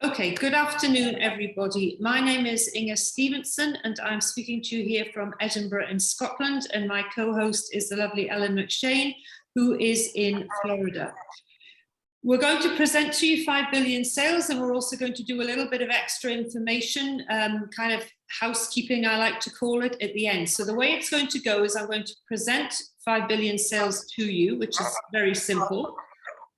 Okay, good afternoon, everybody. My name is INGER Stevenson, and I'm speaking to you here from Edinburgh in Scotland, and my co-host is the lovely Ellen McShane, who is in Florida. We're going to present to you 5 billion sales, and we're also going to do a little bit of extra information, kind of housekeeping, I like to call it, at the end. So the way it's going to go is I'm going to present 5 billion sales to you, which is very simple.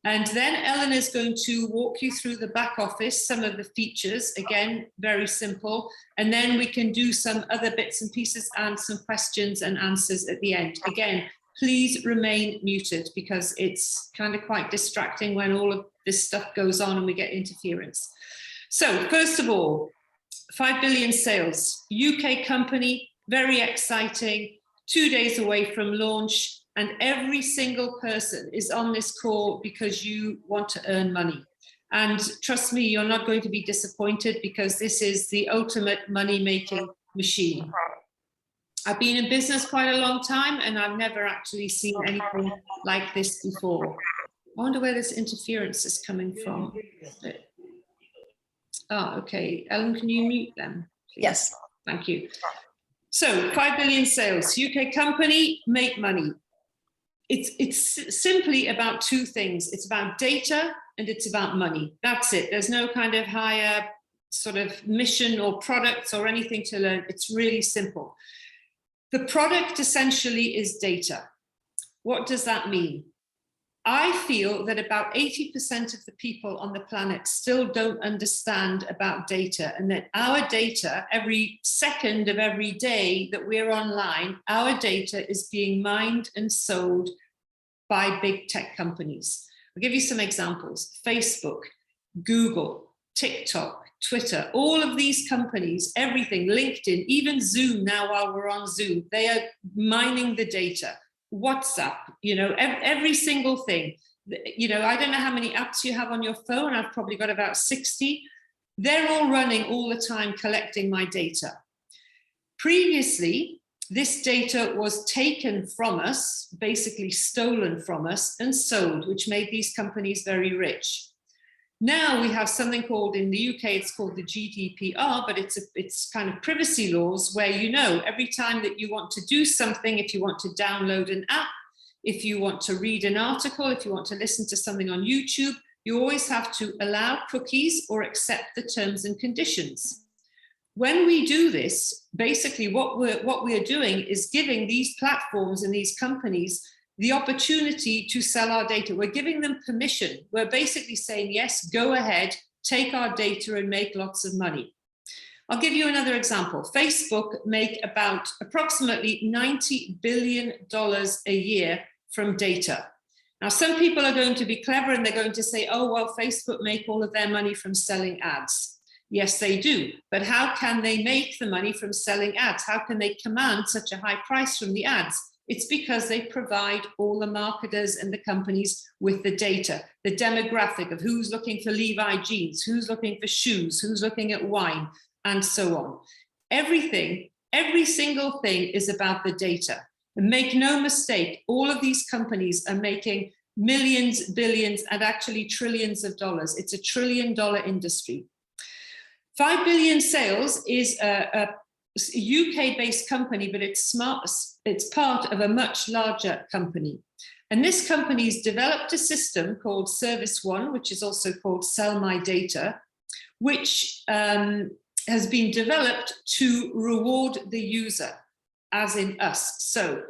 And then Ellen is going to walk you through the back office, some of the features, again, very simple. And then we can do some other bits and pieces and some questions and answers at the end. Again, please remain muted because it's kind of quite distracting when all of this stuff goes on and we get interference. So first of all, 5 billion sales, UK company, very exciting, 2 days away from launch. And every single person is on this call because you want to earn money. And trust me, you're not going to be disappointed because this is the ultimate money-making machine. I've been in business quite a long time and I've never actually seen anything like this before. I wonder where this interference is coming from. Oh, okay. Ellen, can you mute them, please? Yes. Thank you. So 5 billion sales, UK company, make money. It's simply about two things. It's about data and it's about money. That's it. There's no kind of higher sort of mission or products or anything to learn. It's really simple. The product essentially is data. What does that mean? I feel that about 80% of the people on the planet still don't understand about data, and that our data, every second of every day that we're online, our data is being mined and sold by big tech companies. I'll give you some examples. Facebook, Google, TikTok, Twitter, all of these companies, everything, LinkedIn, even Zoom now while we're on Zoom, they are mining the data. WhatsApp, you know, every single thing. You know, I don't know how many apps you have on your phone. I've probably got about 60. They're all running all the time collecting my data. Previously, this data was taken from us, basically stolen from us and sold, which made these companies very rich. Now we have something called, in the UK, it's called the GDPR, but it's kind of privacy laws where, you know, every time that you want to do something, if you want to download an app, if you want to read an article, if you want to listen to something on YouTube, you always have to allow cookies or accept the terms and conditions. When we do this, basically what we're doing is giving these platforms and these companies the opportunity to sell our data. We're giving them permission. We're basically saying, yes, go ahead, take our data and make lots of money. I'll give you another example. Facebook make about approximately $90 billion a year from data. Now, some people are going to be clever and they're going to say, oh, well, Facebook make all of their money from selling ads. Yes, they do. But how can they make the money from selling ads? How can they command such a high price from the ads? It's because they provide all the marketers and the companies with the data, the demographic of who's looking for Levi jeans, who's looking for shoes, who's looking at wine, and so on. Everything, every single thing is about the data. And make no mistake, all of these companies are making millions, billions, and actually trillions of dollars. It's a $1 trillion industry. 5 billion sales is a UK-based company, but it's part of a much larger company. And this company's developed a system called Service One, which is also called Sell My Data, which has been developed to reward the user, as in us. So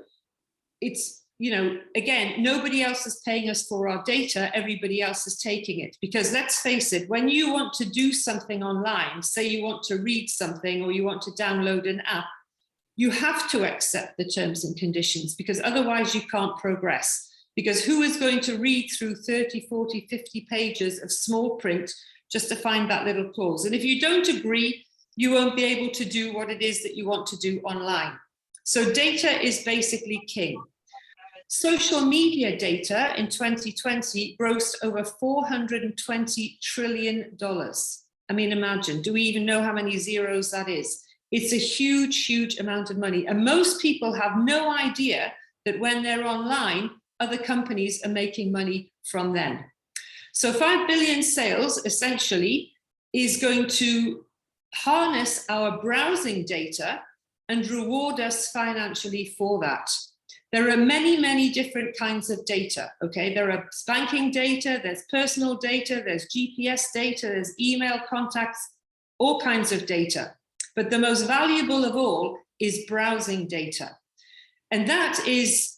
it's, you know, again, nobody else is paying us for our data, everybody else is taking it. Because let's face it, when you want to do something online, say you want to read something or you want to download an app, you have to accept the terms and conditions because otherwise you can't progress. Because who is going to read through 30, 40, 50 pages of small print just to find that little clause? And if you don't agree, you won't be able to do what it is that you want to do online. So data is basically king. Social media data in 2020 grossed over $420 trillion. I mean, imagine, do we even know how many zeros that is? It's a huge, huge amount of money. And most people have no idea that when they're online, other companies are making money from them. So 5 billion sales essentially is going to harness our browsing data and reward us financially for that. There are many, many different kinds of data, okay? There are banking data, there's personal data, there's GPS data, there's email contacts, all kinds of data. But the most valuable of all is browsing data. And that is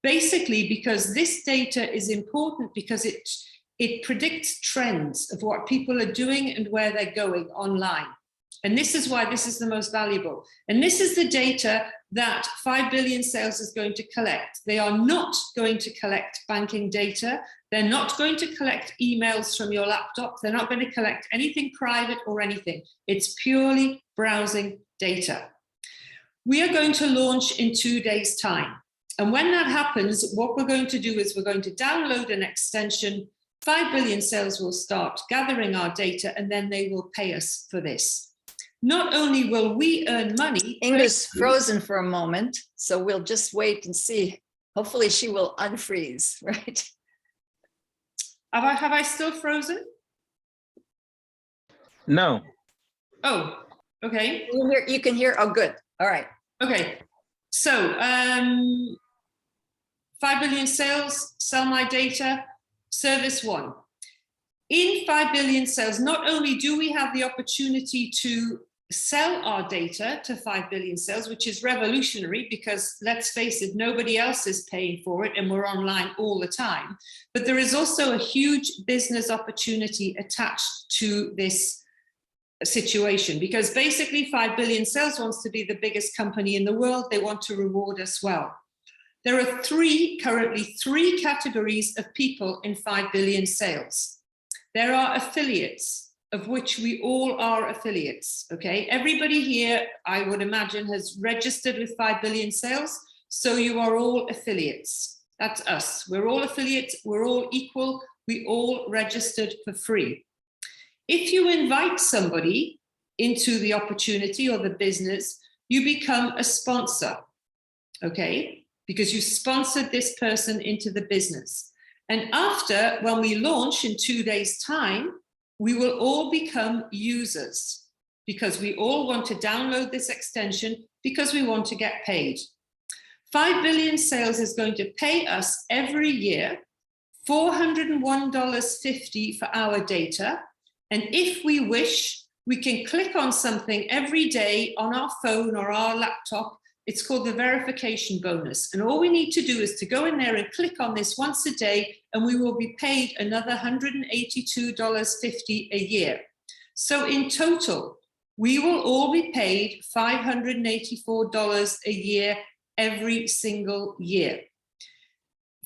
basically because this data is important because it predicts trends of what people are doing and where they're going online. And this is why this is the most valuable. And this is the data that 5 Billion Sales is going to collect. They are not going to collect banking data. They're not going to collect emails from your laptop. They're not going to collect anything private or anything. It's purely browsing data. We are going to launch in 2 days' time. And when that happens, what we're going to do is we're going to download an extension. 5 Billion Sales will start gathering our data, and then they will pay us for this. Not only will we earn money. Inger's frozen for a moment, so we'll just wait and see. Hopefully she will unfreeze, right? Have I still frozen? No. Oh, okay. You can hear, oh, good. All right. Okay. So 5 Billion Sales, sell my data, service 1. In 5 Billion Sales, not only do we have the opportunity to sell our data to 5 Billion Sales, which is revolutionary because, let's face it, nobody else is paying for it and we're online all the time. But there is also a huge business opportunity attached to this situation because basically 5 Billion Sales wants to be the biggest company in the world. They want to reward us well. There are currently three categories of people in 5 Billion Sales. There are affiliates, of which we all are affiliates, okay? Everybody here, I would imagine, has registered with 5 Billion Sales, so you are all affiliates. That's us. We're all affiliates, we're all equal, we all registered for free. If you invite somebody into the opportunity or the business, you become a sponsor, okay? Because you sponsored this person into the business. And after, when we launch in 2 days' time, we will all become users because we all want to download this extension because we want to get paid. 5 Billion Sales is going to pay us every year $401.50 for our data. And if we wish, we can click on something every day on our phone or our laptop. It's called the verification bonus. And all we need to do is to go in there and click on this once a day, and we will be paid another $182.50 a year. So in total, we will all be paid $584 a year every single year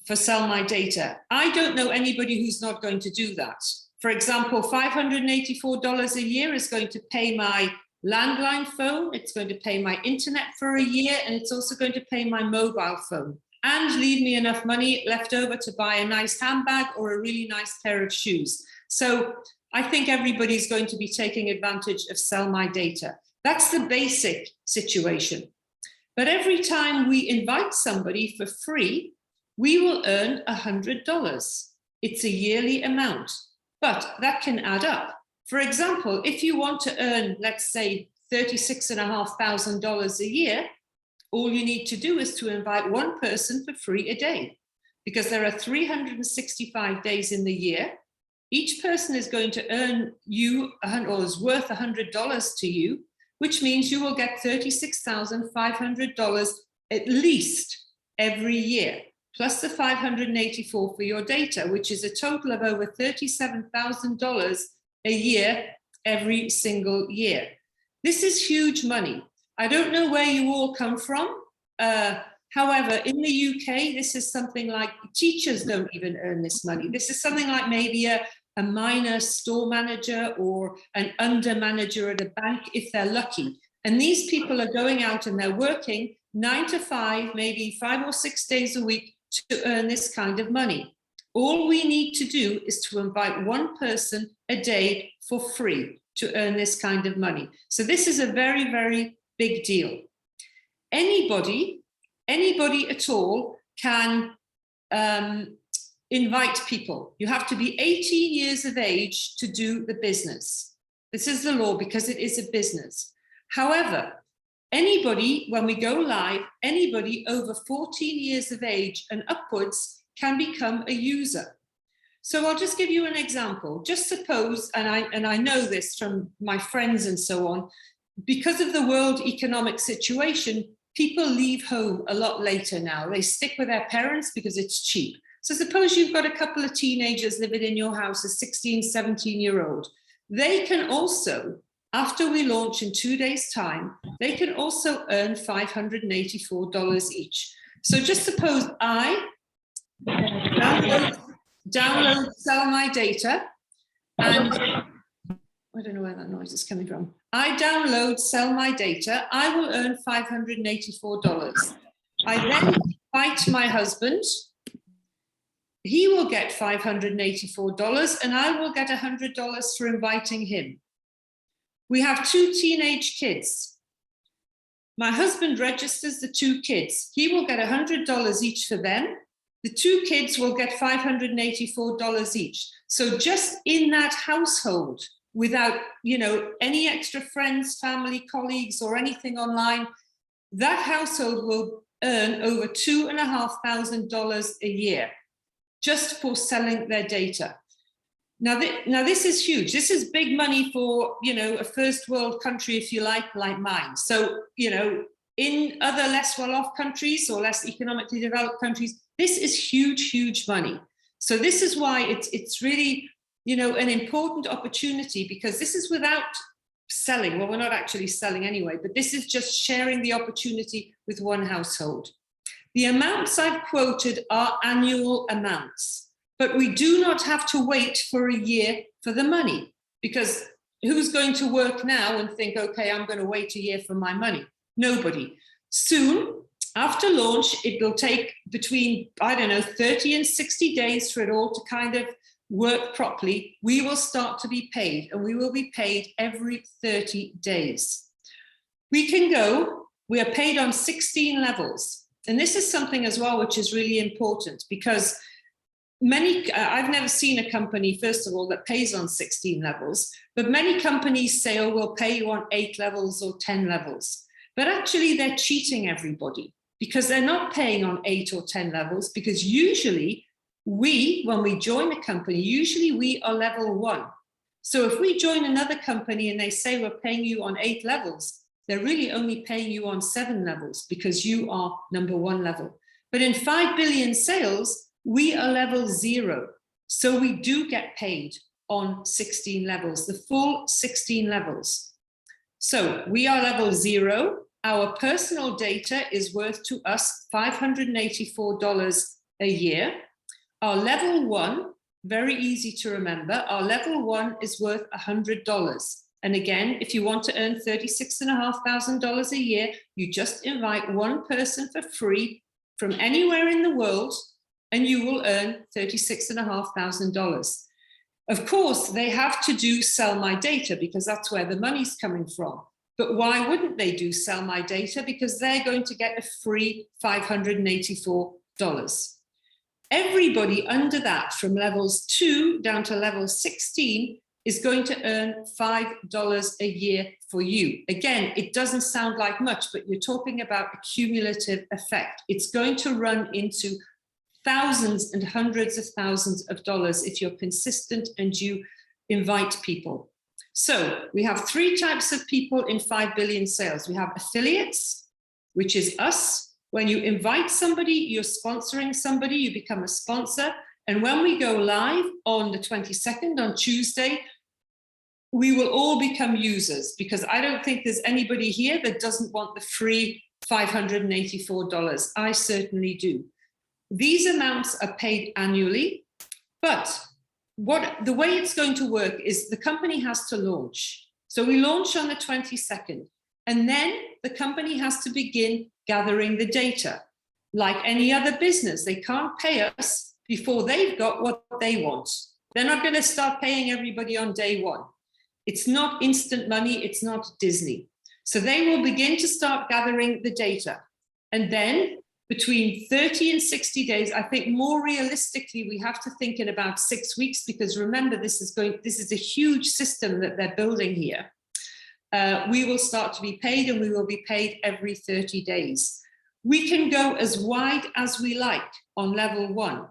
for Sell My Data. I don't know anybody who's not going to do that. For example, $584 a year is going to pay my landline phone, it's going to pay my internet for a year, and it's also going to pay my mobile phone and leave me enough money left over to buy a nice handbag or a really nice pair of shoes. So I think everybody's going to be taking advantage of Sell My Data. That's the basic situation. But every time we invite somebody for free, we will earn $100. It's a yearly amount, but that can add up. For example, if you want to earn, let's say, $36,500 a year, all you need to do is to invite one person for free a day, because there are 365 days in the year. Each person is going to earn you, or is worth $100 to you, which means you will get $36,500 at least every year, plus the $584 for your data, which is a total of over $37,000 a year, every single year. This is huge money. I don't know where you all come from. However, in the UK, this is something like, teachers don't even earn this money. This is something like maybe a minor store manager or an under manager at a bank, if they're lucky. And these people are going out and they're working 9 to 5, maybe 5 or 6 days a week to earn this kind of money. All we need to do is to invite one person a day for free to earn this kind of money. So this is a very, very big deal. Anybody at all can invite people. You have to be 18 years of age to do the business. This is the law because it is a business. However, anybody, when we go live, anybody over 14 years of age and upwards can become a user. So I'll just give you an example. Just suppose, and I know this from my friends and so on, because of the world economic situation, people leave home a lot later now. They stick with their parents because it's cheap. So suppose you've got a couple of teenagers living in your house, a 16, 17-year-old. They can also, after we launch in 2 days' time, they can also earn $584 each. So just suppose I download Sell My Data, and I don't know where that noise is coming from. I download Sell My Data, I will earn $584. I then invite my husband, he will get $584 and I will get $100 for inviting him. We have 2 teenage kids. My husband registers the 2 kids. He will get $100 each for them. The 2 kids will get $584 each. So just in that household, without, you know, any extra friends, family, colleagues, or anything online, that household will earn over $2,500 a year just for selling their data. Now this is huge. This is big money for, you know, a first world country, if you like mine. So, you know, in other less well-off countries or less economically developed countries, this is huge, huge money. So this is why it's really, you know, an important opportunity, because this is without selling. Well, we're not actually selling anyway, but this is just sharing the opportunity with one household. The amounts I've quoted are annual amounts, but we do not have to wait for a year for the money, because who's going to work now and think, okay, I'm going to wait a year for my money? Nobody. Soon, after launch, it will take between, I don't know, 30 and 60 days for it all to kind of work properly. We will start to be paid, and we will be paid every 30 days. We are paid on 16 levels. And this is something as well, which is really important, because I've never seen a company, first of all, that pays on 16 levels, but many companies say, oh, we'll pay you on 8 levels or 10 levels. But actually they're cheating everybody, because they're not paying on 8 or 10 levels, because usually when we join a company, usually we are level 1. So if we join another company and they say we're paying you on 8 levels, they're really only paying you on 7 levels because you are number 1 level. But in 5 billion sales, we are level 0. So we do get paid on 16 levels, the full 16 levels. So we are level 0. Our personal data is worth to us $584 a year. Our level 1, very easy to remember, our level 1 is worth $100. And again, if you want to earn $36,500 a year, you just invite one person for free from anywhere in the world, and you will earn $36,500. Of course, they have to do Sell My Data, because that's where the money's coming from. But why wouldn't they do Sell My Data? Because they're going to get a free $584. Everybody under that, from levels 2 down to level 16, is going to earn $5 a year for you. Again, it doesn't sound like much, but you're talking about a cumulative effect. It's going to run into thousands and hundreds of thousands of dollars if you're consistent and you invite people. So we have 3 types of people in 5 billion sales. We have affiliates, which is us. When you invite somebody, you're sponsoring somebody, you become a sponsor. And when we go live on the 22nd, on Tuesday, we will all become users, because I don't think there's anybody here that doesn't want the free $584. I certainly do. These amounts are paid annually, but the way it's going to work is the company has to launch. So we launch on the 22nd, and then the company has to begin gathering the data. Like any other business, they can't pay us before they've got what they want. They're not going to start paying everybody on day 1. It's not instant money, it's not Disney. So they will begin to start gathering the data. And then between 30 and 60 days. I think more realistically, we have to think in about 6 weeks, because remember, this is a huge system that they're building here. We will start to be paid, and we will be paid every 30 days. We can go as wide as we like on level 1.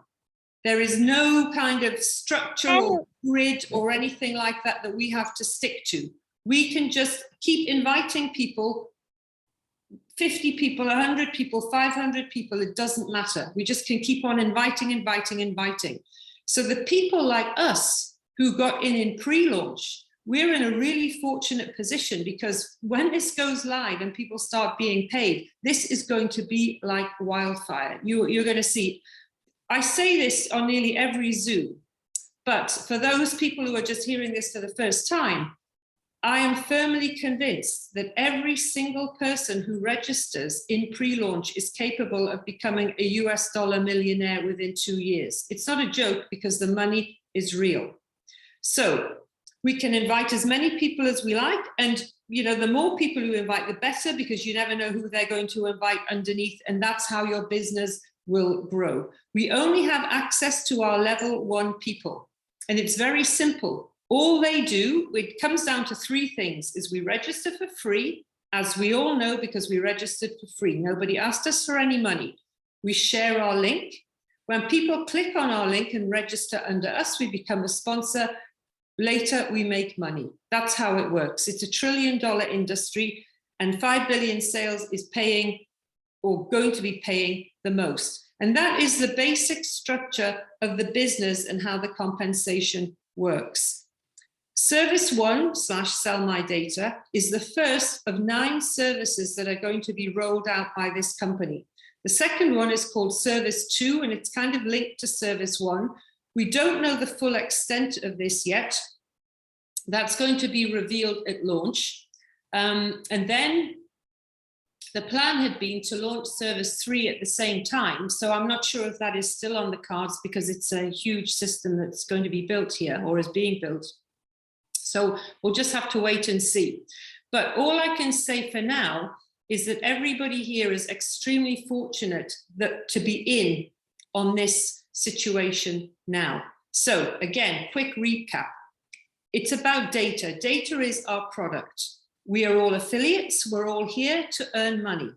There is no kind of structure or grid or anything like that that we have to stick to. We can just keep inviting people, 50 people, 100 people, 500 people, it doesn't matter. We just can keep on inviting, inviting, inviting. So the people like us who got in pre-launch, we're in a really fortunate position, because when this goes live and people start being paid, this is going to be like wildfire. You're going to see. I say this on nearly every Zoom, but for those people who are just hearing this for the first time, I am firmly convinced that every single person who registers in pre-launch is capable of becoming a US dollar millionaire within 2 years. It's not a joke, because the money is real. So we can invite as many people as we like. And the more people you invite, the better, because you never know who they're going to invite underneath. And that's how your business will grow. We only have access to our level 1 people. And it's very simple. All they do, it comes down to 3 things, is we register for free, as we all know, because we registered for free. Nobody asked us for any money. We share our link. When people click on our link and register under us, we become a sponsor. Later, we make money. That's how it works. It's $1 trillion industry, and 5 billion sales is paying, or going to be paying, the most. And that is the basic structure of the business and how the compensation works. Service 1 / Sell My Data is the first of 9 services that are going to be rolled out by this company. The second one is called Service 2, and it's kind of linked to Service 1. We don't know the full extent of this yet. That's going to be revealed at launch. And then the plan had been to launch Service 3 at the same time. So I'm not sure if that is still on the cards, because it's a huge system that's going to be built here, or is being built. So we'll just have to wait and see. But all I can say for now is that everybody here is extremely fortunate to be in on this situation now. So again, quick recap. It's about data. Data is our product. We are all affiliates. We're all here to earn money.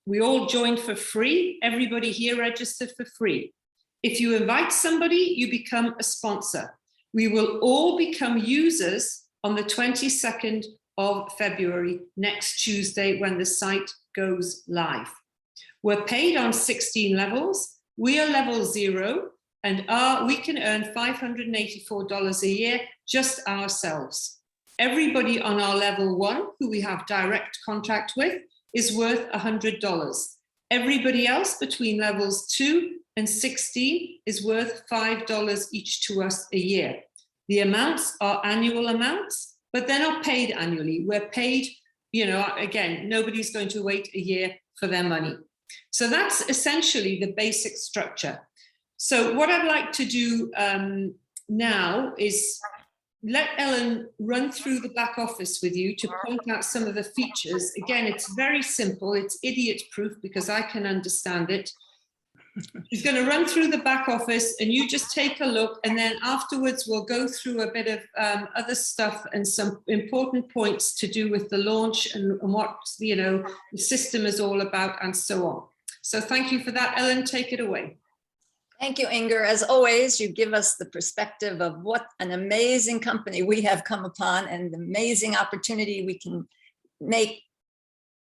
We all joined for free. Everybody here registered for free. If you invite somebody, you become a sponsor. We will all become users on the 22nd of February, next Tuesday, when the site goes live. We're paid on 16 levels. We are level 0, and we can earn $584 a year, just ourselves. Everybody on our level 1, who we have direct contact with, is worth $100. Everybody else between levels 2 and 16 is worth $5 each to us a year. The amounts are annual amounts, but they're not paid annually. We're paid, again, nobody's going to wait a year for their money. So that's essentially the basic structure. So what I'd like to do now is let Ellen run through the back office with you to point out some of the features. Again, it's very simple. It's idiot-proof, because I can understand it. She's going to run through the back office, and you just take a look, and then afterwards we'll go through a bit of other stuff and some important points to do with the launch and what the system is all about, and so on. So thank you for that. Ellen, take it away. Thank you, Inger. As always, you give us the perspective of what an amazing company we have come upon, and the amazing opportunity we can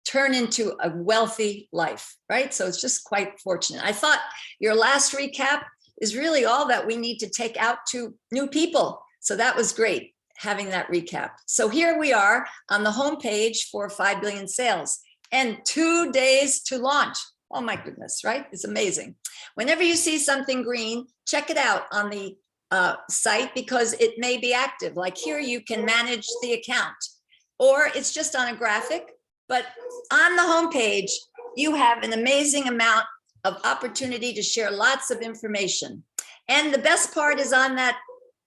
turn into a wealthy life, right? So it's just quite fortunate. I thought your last recap is really all that we need to take out to new people. So that was great, having that recap. So here we are on the homepage for 5 billion sales, and 2 days to launch. Oh my goodness, right? It's amazing. Whenever you see something green, check it out on the site, because it may be active. Like here, you can manage the account, or it's just on a graphic. But on the homepage, you have an amazing amount of opportunity to share lots of information. And the best part is, on that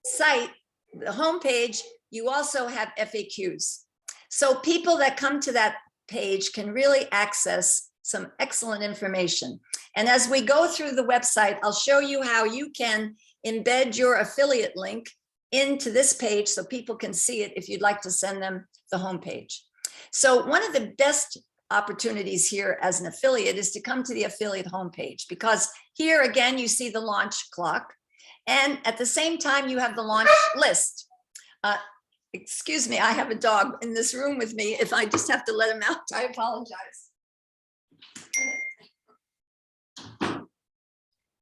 site, the homepage, you also have FAQs. So people that come to that page can really access some excellent information. And as we go through the website, I'll show you how you can embed your affiliate link into this page so people can see it if you'd like to send them the homepage. So one of the best opportunities here as an affiliate is to come to the affiliate homepage, because here again, you see the launch clock. And at the same time, you have the launch list. Excuse me, I have a dog in this room with me. If I just have to let him out, I apologize.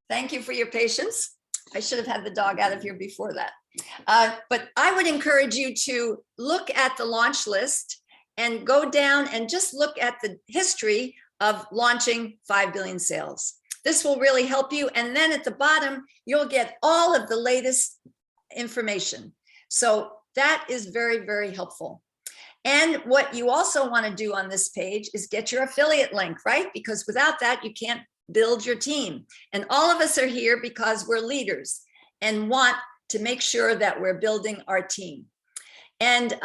Thank you for your patience. I should have had the dog out of here before that. But I would encourage you to look at the launch list and go down and just look at the history of launching 5 billion sales. This will really help you. And then at the bottom, you'll get all of the latest information. So that is very, very helpful. And what you also want to do on this page is get your affiliate link, right? Because without that, you can't build your team. And all of us are here because we're leaders and want to make sure that we're building our team. And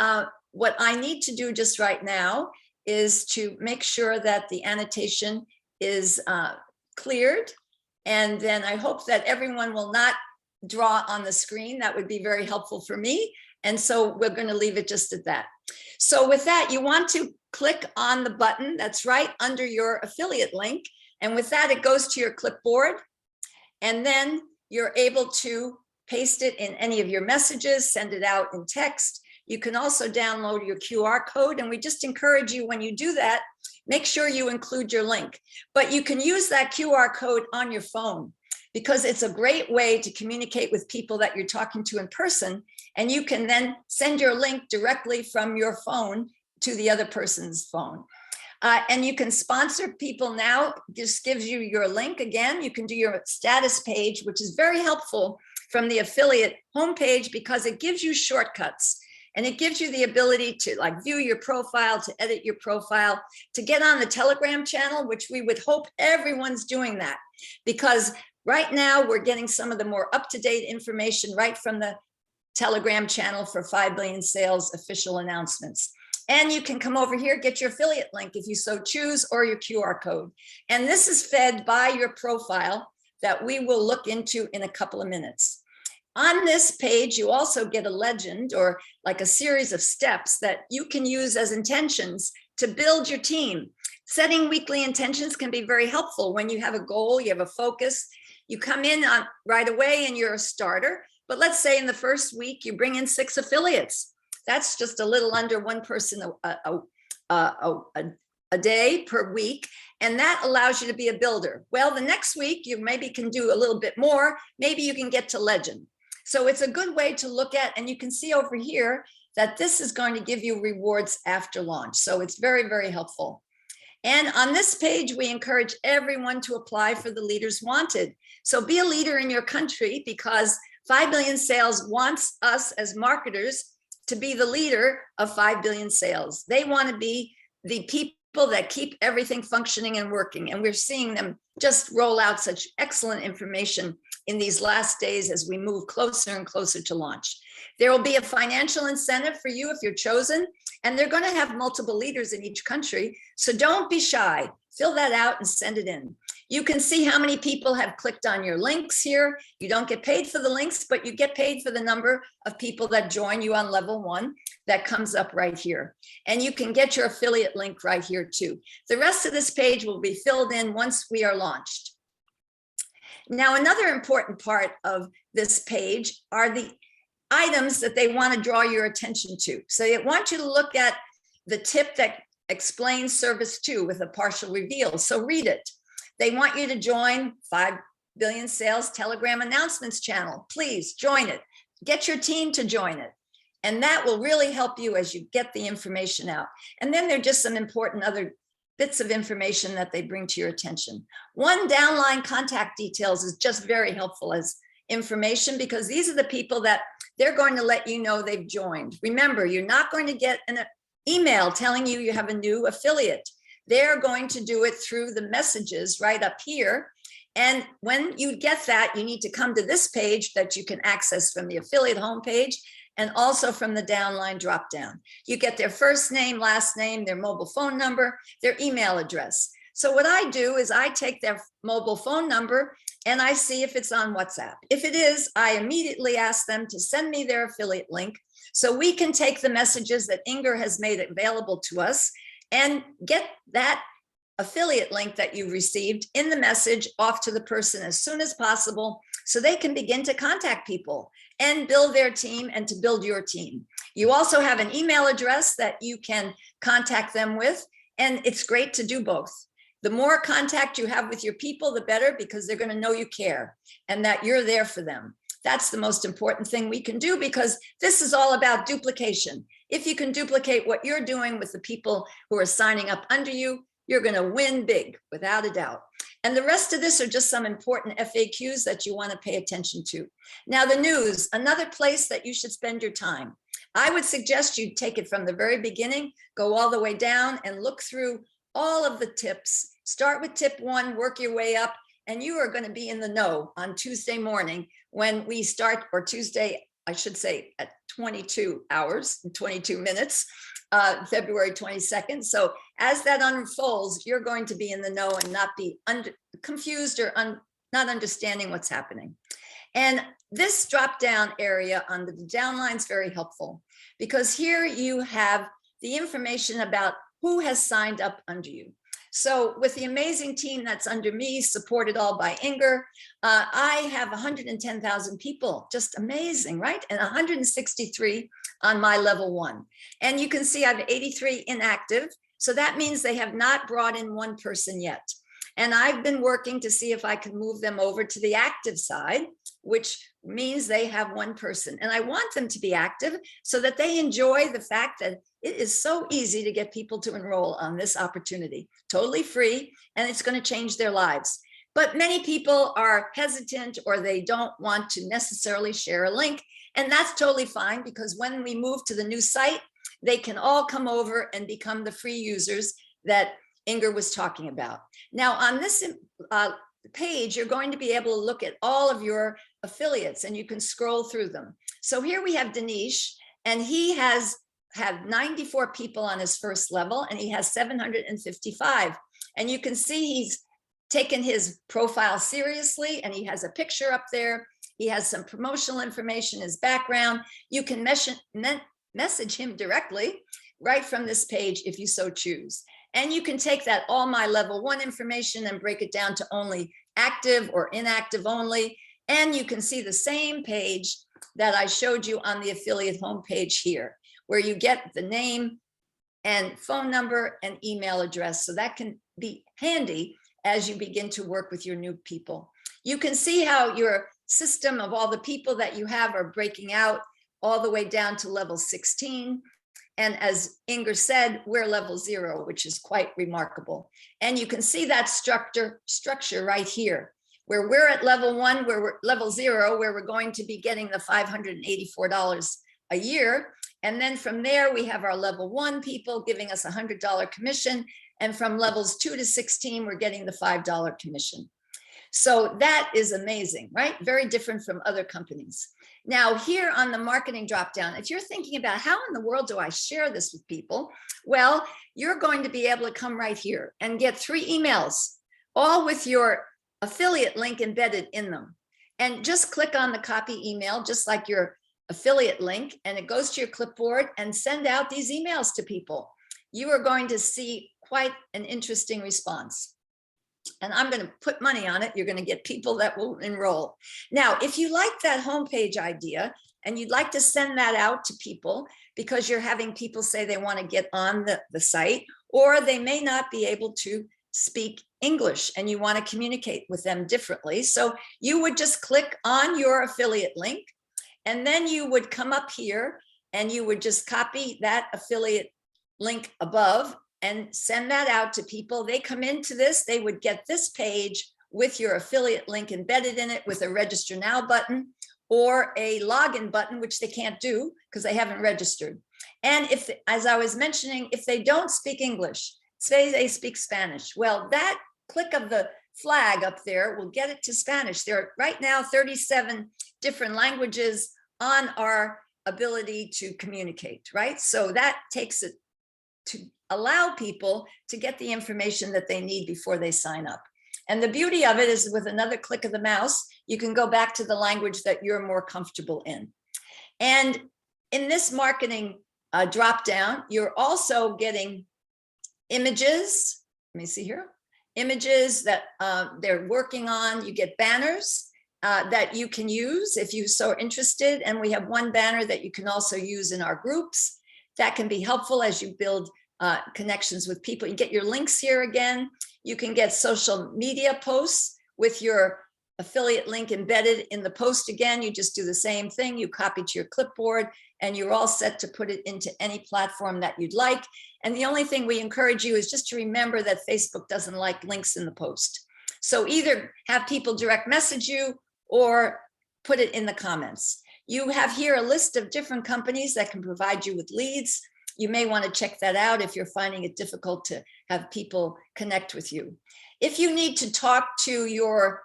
what I need to do just right now is to make sure that the annotation is cleared. And then I hope that everyone will not draw on the screen. That would be very helpful for me. And so we're going to leave it just at that. So with that, you want to click on the button that's right under your affiliate link. And with that, it goes to your clipboard. And then you're able to paste it in any of your messages, send it out in text. You can also download your QR code. And we just encourage you, when you do that, make sure you include your link. But you can use that QR code on your phone, because it's a great way to communicate with people that you're talking to in person. And you can then send your link directly from your phone to the other person's phone. And you can sponsor people now. Just gives you your link again. You can do your status page, which is very helpful from the affiliate homepage, because it gives you shortcuts. And it gives you the ability to like view your profile, to edit your profile, to get on the Telegram channel, which we would hope everyone's doing that. Because right now we're getting some of the more up-to-date information right from the Telegram channel for 5 billion sales official announcements. And you can come over here, get your affiliate link if you so choose, or your QR code. And this is fed by your profile that we will look into in a couple of minutes. On this page, you also get a legend, or like a series of steps that you can use as intentions to build your team. Setting weekly intentions can be very helpful when you have a goal, you have a focus. You come in on right away and you're a starter. But let's say in the first week, you bring in 6 affiliates. That's just a little under one person a day per week. And that allows you to be a builder. Well, the next week, you maybe can do a little bit more. Maybe you can get to legend. So it's a good way to look at, and you can see over here that this is going to give you rewards after launch. So it's very, very helpful. And on this page, we encourage everyone to apply for the Leaders Wanted. So be a leader in your country, because 5 billion sales wants us as marketers to be the leader of 5 billion sales. They want to be the people that keep everything functioning and working. And we're seeing them just roll out such excellent information in these last days as we move closer and closer to launch. There will be a financial incentive for you if you're chosen, and they're going to have multiple leaders in each country. So don't be shy. Fill that out and send it in. You can see how many people have clicked on your links here. You don't get paid for the links, but you get paid for the number of people that join you on level 1. That comes up right here. And you can get your affiliate link right here too. The rest of this page will be filled in once we are launched. Now, another important part of this page are the items that they want to draw your attention to. So they want you to look at the tip that explains service 2 with a partial reveal. So read it. They want you to join 5 billion sales Telegram announcements channel. Please join it. Get your team to join it. And that will really help you as you get the information out. And then there are just some important other bits of information that they bring to your attention. One, downline contact details is just very helpful as information, because these are the people that they're going to let you know they've joined. Remember, you're not going to get an email telling you you have a new affiliate. They're going to do it through the messages right up here. And when you get that, you need to come to this page that you can access from the affiliate homepage and also from the downline dropdown. You get their first name, last name, their mobile phone number, their email address. So what I do is I take their mobile phone number and I see if it's on WhatsApp. If it is, I immediately ask them to send me their affiliate link so we can take the messages that INGER has made available to us and get that affiliate link that you received in the message off to the person as soon as possible so they can begin to contact people and build their team and to build your team. You also have an email address that you can contact them with, and it's great to do both. The more contact you have with your people, the better, because they're going to know you care and that you're there for them. That's the most important thing we can do, because this is all about duplication. If you can duplicate what you're doing with the people who are signing up under you, you're going to win big, without a doubt. And the rest of this are just some important FAQs that you want to pay attention to. Now, the news, another place that you should spend your time. I would suggest you take it from the very beginning, go all the way down and look through all of the tips. Start with tip 1, work your way up, and you are going to be in the know on Tuesday morning when we start, or Tuesday, I should say, at 22 hours and 22 minutes, February 22nd. So as that unfolds, you're going to be in the know and not be confused or not understanding what's happening. And this drop down area on the downline is very helpful, because here you have the information about who has signed up under you. So with the amazing team that's under me, supported all by INGER, I have 110,000 people, just amazing, right? And 163 on my level 1. And you can see I have 83 inactive. So that means they have not brought in one person yet. And I've been working to see if I can move them over to the active side, which means they have one person. And I want them to be active so that they enjoy the fact that it is so easy to get people to enroll on this opportunity, totally free, and it's going to change their lives. But many people are hesitant, or they don't want to necessarily share a link. And that's totally fine, because when we move to the new site, they can all come over and become the free users that INGER was talking about. Now on this page, you're going to be able to look at all of your affiliates and you can scroll through them. So here we have Dinesh, and he has had 94 people on his first level, and he has 755. And you can see he's taken his profile seriously, and he has a picture up there. He has some promotional information, his background. You can message him directly right from this page if you so choose. And you can take that all my level 1 information and break it down to only active or inactive only. And you can see the same page that I showed you on the affiliate homepage here, where you get the name and phone number and email address. So that can be handy as you begin to work with your new people. You can see how your system of all the people that you have are breaking out all the way down to level 16. And as INGER said, we're level 0, which is quite remarkable. And you can see that structure right here, where we're at level 1, where we're level 0, where we're going to be getting the $584 a year. And then from there, we have our level 1 people giving us $100 commission. And from levels 2 to 16, we're getting the $5 commission. So that is amazing, right? Very different from other companies. Now here on the marketing dropdown, if you're thinking about how in the world do I share this with people? Well, you're going to be able to come right here and get 3 emails, all with your affiliate link embedded in them. And just click on the copy email, just like your affiliate link, and it goes to your clipboard, and send out these emails to people. You are going to see quite an interesting response. And I'm going to put money on it. You're going to get people that will enroll. Now, if you like that homepage idea and you'd like to send that out to people because you're having people say they want to get on the site, or they may not be able to speak English and you want to communicate with them differently. So you would just click on your affiliate link, and then you would come up here and you would just copy that affiliate link above and send that out to people. They come into this, they would get this page with your affiliate link embedded in it with a register now button or a login button, which they can't do because they haven't registered. And if, as I was mentioning, if they don't speak English, say they speak Spanish, well, that click of the flag up there will get it to Spanish. There are right now 37 different languages on our ability to communicate, right? So that takes it to allow people to get the information that they need before they sign up. And the beauty of it is with another click of the mouse, you can go back to the language that you're more comfortable in. And in this marketing drop down, you're also getting images. Let me see here. Images that they're working on. You get banners that you can use if you're so interested. And we have one banner that you can also use in our groups. That can be helpful as you build connections with people. You get your links here again. You can get social media posts with your affiliate link embedded in the post again. You just do the same thing. You copy to your clipboard and you're all set to put it into any platform that you'd like. And the only thing we encourage you is just to remember that Facebook doesn't like links in the post. So either have people direct message you or put it in the comments. You have here a list of different companies that can provide you with leads. You may want to check that out if you're finding it difficult to have people connect with you. If you need to talk to your,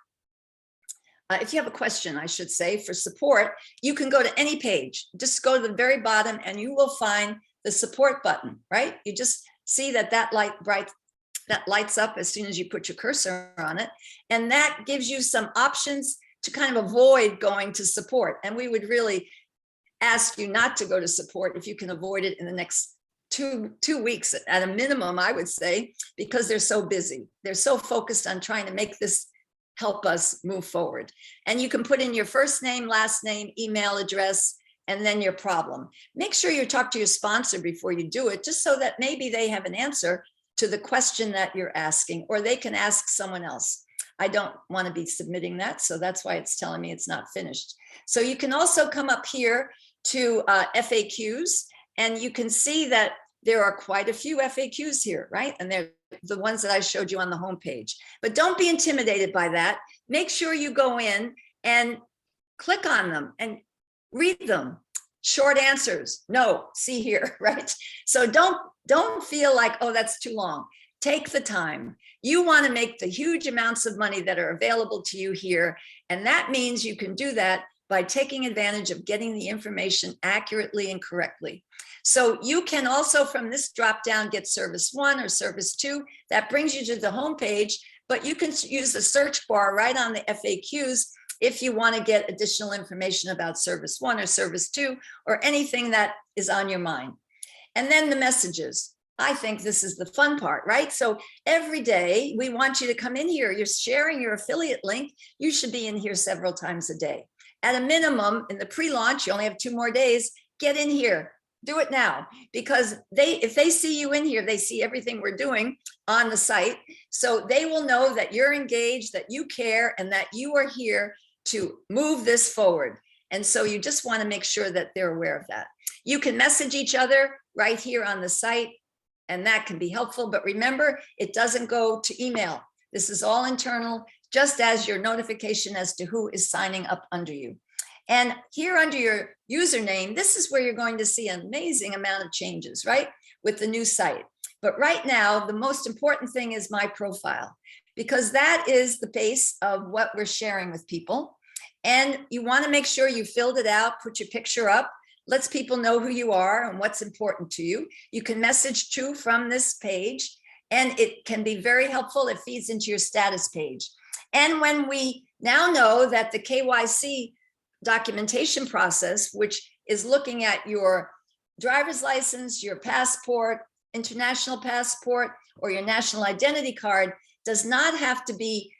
if you have a question, I should say, for support, you can go to any page. Just go to the very bottom and you will find the support button, right? You just see that lights up as soon as you put your cursor on it. And that gives you some options to kind of avoid going to support. And we would really ask you not to go to support if you can avoid it in the next two weeks at a minimum, I would say, because they're so busy. They're so focused on trying to make this help us move forward. And you can put in your first name, last name, email address, and then your problem. Make sure you talk to your sponsor before you do it, just so that maybe they have an answer to the question that you're asking, or they can ask someone else. I don't want to be submitting that, so that's why it's telling me it's not finished. So you can also come up here to FAQs, and you can see that there are quite a few FAQs here, right? And they're the ones that I showed you on the homepage. But don't be intimidated by that. Make sure you go in and click on them and read them. Short answers, no, see here, right? So don't feel like, oh, that's too long. Take the time. You want to make the huge amounts of money that are available to you here. And that means you can do that by taking advantage of getting the information accurately and correctly. So you can also, from this drop down, get service 1 or service 2. That brings you to the home page, but you can use the search bar right on the FAQs if you want to get additional information about service 1 or service 2 or anything that is on your mind. And then the messages. I think this is the fun part, right? So every day we want you to come in here. You're sharing your affiliate link. You should be in here several times a day. At a minimum, in the pre-launch, you only have 2 more days. Get in here. Do it now, because if they see you in here, they see everything we're doing on the site. So they will know that you're engaged, that you care, and that you are here to move this forward. And so you just want to make sure that they're aware of that. You can message each other right here on the site, and that can be helpful. But remember, it doesn't go to email. This is all internal, just as your notification as to who is signing up under you. And here under your username, this is where you're going to see an amazing amount of changes, right? With the new site. But right now, the most important thing is my profile, because that is the base of what we're sharing with people. And you want to make sure you filled it out, put your picture up, lets people know who you are and what's important to you. You can message to from this page, and it can be very helpful. It feeds into your status page. And when we now know that the KYC documentation process, which is looking at your driver's license, your passport, international passport, or your national identity card, does not have to be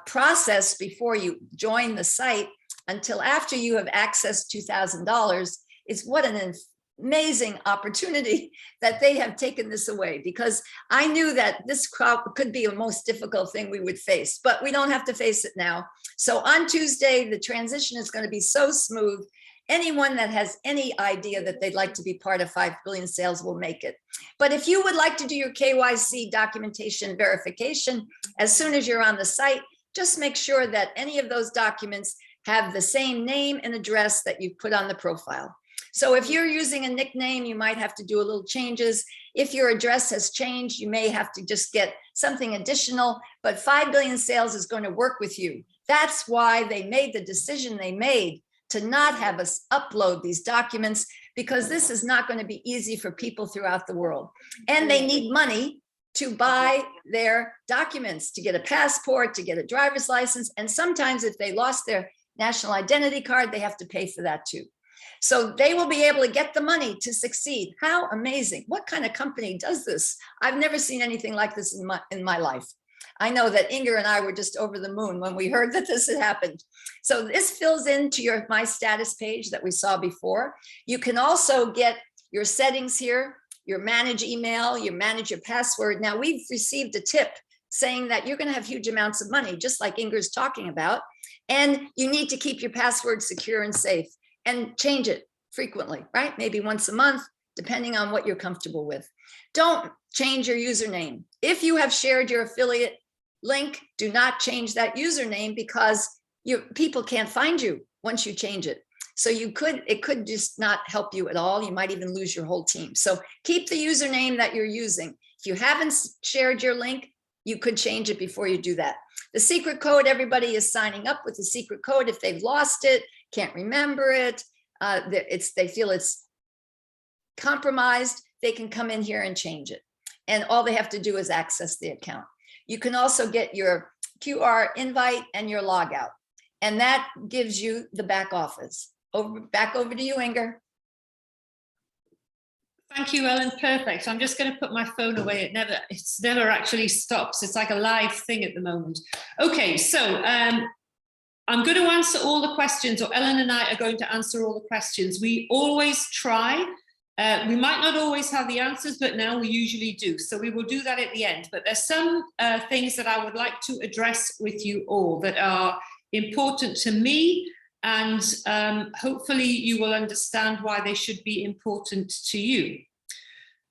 processed before you join the site until after you have accessed $2,000, is what an amazing opportunity that they have taken this away, because I knew that this could be the most difficult thing we would face, but we don't have to face it now. So on Tuesday, the transition is going to be so smooth. Anyone that has any idea that they'd like to be part of 5 Billion Sales will make it. But if you would like to do your KYC documentation verification as soon as you're on the site, just make sure that any of those documents have the same name and address that you put on the profile. So if you're using a nickname, you might have to do a little changes. If your address has changed, you may have to just get something additional, but 5 Billion Sales is going to work with you. That's why they made the decision they made to not have us upload these documents, because this is not going to be easy for people throughout the world. And they need money to buy their documents, to get a passport, to get a driver's license. And sometimes if they lost their national identity card, they have to pay for that too. So they will be able to get the money to succeed. How amazing. What kind of company does this? I've never seen anything like this in my life. I know that Inger and I were just over the moon when we heard that this had happened. So this fills into your My Status page that we saw before. You can also get your settings here, your manage email, you manage your password. Now we've received a tip saying that you're going to have huge amounts of money, just like Inger's talking about, and you need to keep your password secure and safe and change it frequently, right? Maybe once a month, depending on what you're comfortable with. Don't change your username. If you have shared your affiliate link, do not change that username, because people can't find you once you change it. So it could just not help you at all. You might even lose your whole team. So keep the username that you're using. If you haven't shared your link, you could change it before you do that. The secret code, everybody is signing up with the secret code. If they've lost it, can't remember it, they feel it's compromised, they can come in here and change it. And all they have to do is access the account. You can also get your QR invite and your logout. And that gives you the back office. Back over to you, Inger. Thank you, Ellen. Perfect. I'm just going to put my phone away. It's never actually stops. It's like a live thing at the moment. Okay, so I'm going to answer all the questions, or Ellen and I are going to answer all the questions. We always try. We might not always have the answers, but now we usually do. So we will do that at the end. But there's some things that I would like to address with you all that are important to me, and hopefully you will understand why they should be important to you.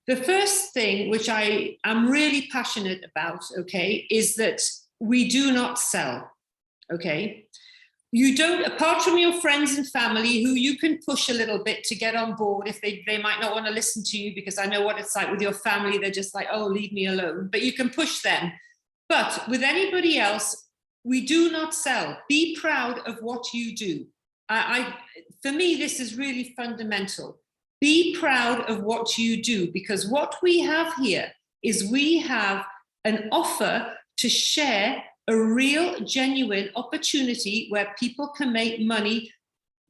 The first thing, which I am really passionate about, okay, is that we do not sell, okay? You don't, apart from your friends and family who you can push a little bit to get on board if they might not want to listen to you, because I know what it's like with your family. They're just like, oh, leave me alone, but you can push them. But with anybody else, we do not sell. Be proud of what you do. For me, this is really fundamental. Be proud of what you do, because what we have here is we have an offer to share a real, genuine opportunity where people can make money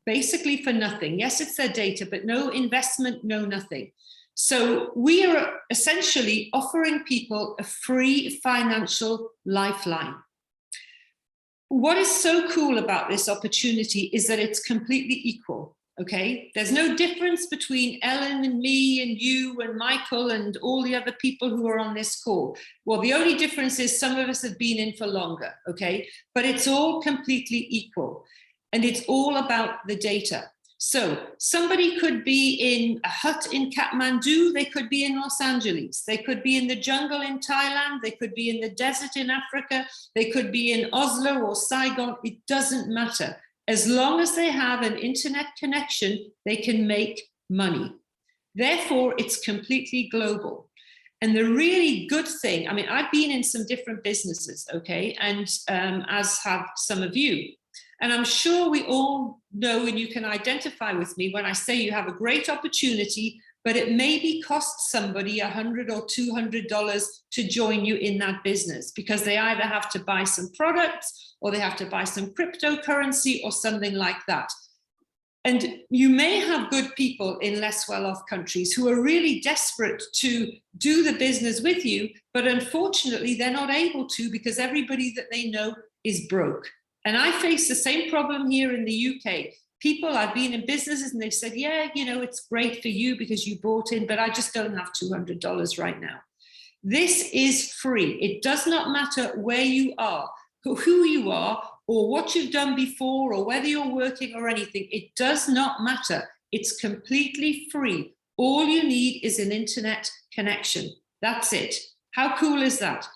basically for nothing. Yes, it's their data, but no investment, no nothing. So we are essentially offering people a free financial lifeline. What is so cool about this opportunity is that it's completely equal, okay? There's no difference between Ellen and me and you and Michael and all the other people who are on this call. Well, the only difference is some of us have been in for longer, okay? But it's all completely equal, and it's all about the data. So somebody could be in a hut in Kathmandu, they could be in Los Angeles, they could be in the jungle in Thailand, they could be in the desert in Africa, they could be in Oslo or Saigon, it doesn't matter. As long as they have an internet connection, they can make money. Therefore, it's completely global. And the really good thing, I mean, I've been in some different businesses, okay, and as have some of you. And I'm sure we all know, and you can identify with me when I say you have a great opportunity, but it maybe costs somebody $100 or $200 to join you in that business, because they either have to buy some products or they have to buy some cryptocurrency or something like that. And you may have good people in less well-off countries who are really desperate to do the business with you, but unfortunately they're not able to, because everybody that they know is broke. And I face the same problem here in the UK. People, I've been in businesses and they've said, yeah, you know, it's great for you because you bought in, but I just don't have $200 right now. This is free. It does not matter where you are, who you are, or what you've done before, or whether you're working or anything. It does not matter. It's completely free. All you need is an internet connection. That's it. How cool is that?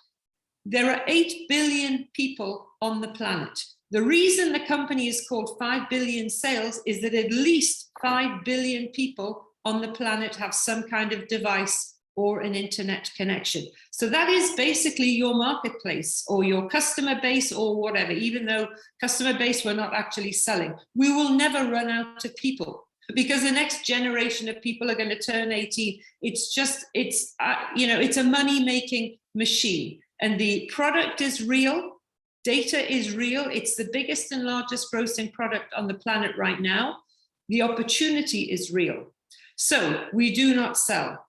There are 8 billion people on the planet. The reason the company is called 5 billion sales is that at least 5 billion people on the planet have some kind of device or an internet connection. So that is basically your marketplace or your customer base or whatever. Even though customer base we're not actually selling, we will never run out of people, because the next generation of people are going to turn 18. It's just, it's a money-making machine, and the product is real. Data is real. It's the biggest and largest grossing product on the planet right now. The opportunity is real. So we do not sell.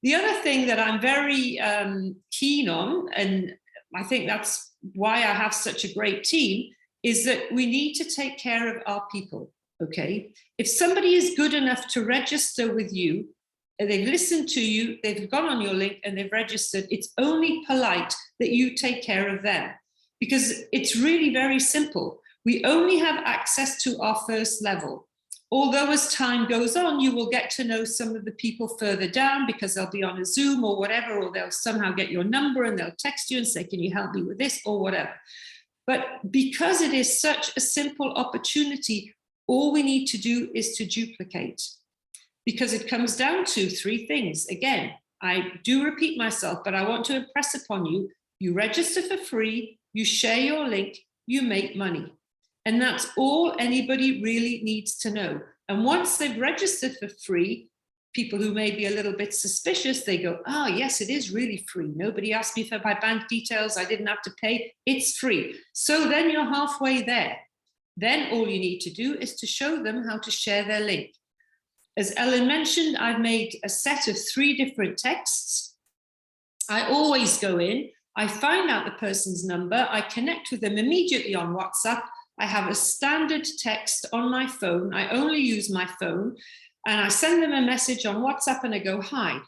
The other thing that I'm very keen on, and I think that's why I have such a great team, is that we need to take care of our people, okay? If somebody is good enough to register with you, and they've listened to you, they've gone on your link and they've registered, it's only polite that you take care of them, because it's really very simple. We only have access to our first level. Although as time goes on, you will get to know some of the people further down because they'll be on a Zoom or whatever, or they'll somehow get your number and they'll text you and say, can you help me with this or whatever. But because it is such a simple opportunity, all we need to do is to duplicate, because it comes down to three things. Again, I do repeat myself, but I want to impress upon you, you register for free, you share your link, you make money. And that's all anybody really needs to know. And once they've registered for free, people who may be a little bit suspicious, they go, oh, yes, it is really free. Nobody asked me for my bank details. I didn't have to pay. It's free. So then you're halfway there. Then all you need to do is to show them how to share their link. As Ellen mentioned, I've made a set of 3 different texts. I always go in, I find out the person's number, I connect with them immediately on WhatsApp. I have a standard text on my phone. I only use my phone, and I send them a message on WhatsApp and I go, hi,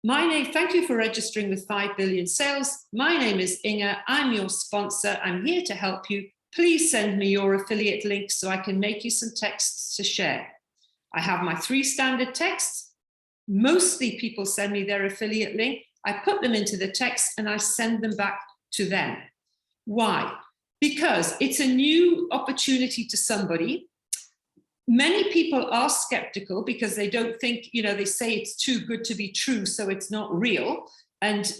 my name, thank you for registering with 5 Billion Sales. My name is INGER. I'm your sponsor. I'm here to help you. Please send me your affiliate link so I can make you some texts to share. I have my 3 standard texts. Mostly people send me their affiliate link. I put them into the text and I send them back to them. Why? Because it's a new opportunity to somebody. Many people are skeptical because they don't think, they say it's too good to be true, so it's not real. And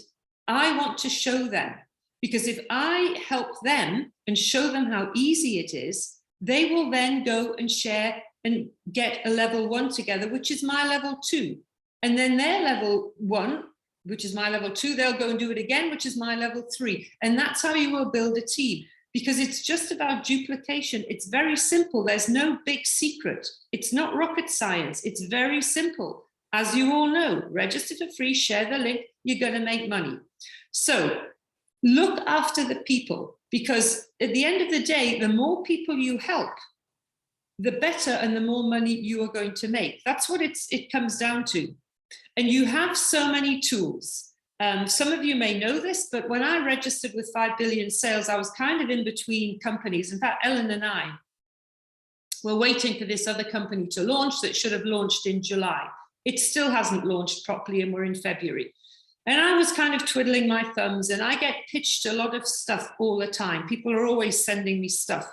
I want to show them, because if I help them and show them how easy it is, they will then go and share and get a level 1 together, which is my level 2. And then their level 1, which is my level 2, they'll go and do it again, which is my level 3. And that's how you will build a team. Because it's just about duplication. It's very simple. There's no big secret. It's not rocket science. It's very simple. As you all know, register for free, share the link, you're going to make money. So look after the people, because at the end of the day, the more people you help, the better and the more money you are going to make. That's what it comes down to. And you have so many tools. Some of you may know this, but when I registered with 5 Billion Sales, I was kind of in between companies. In fact, Ellen and I were waiting for this other company to launch that should have launched in July. It still hasn't launched properly, and we're in February. And I was kind of twiddling my thumbs, and I get pitched a lot of stuff all the time. People are always sending me stuff.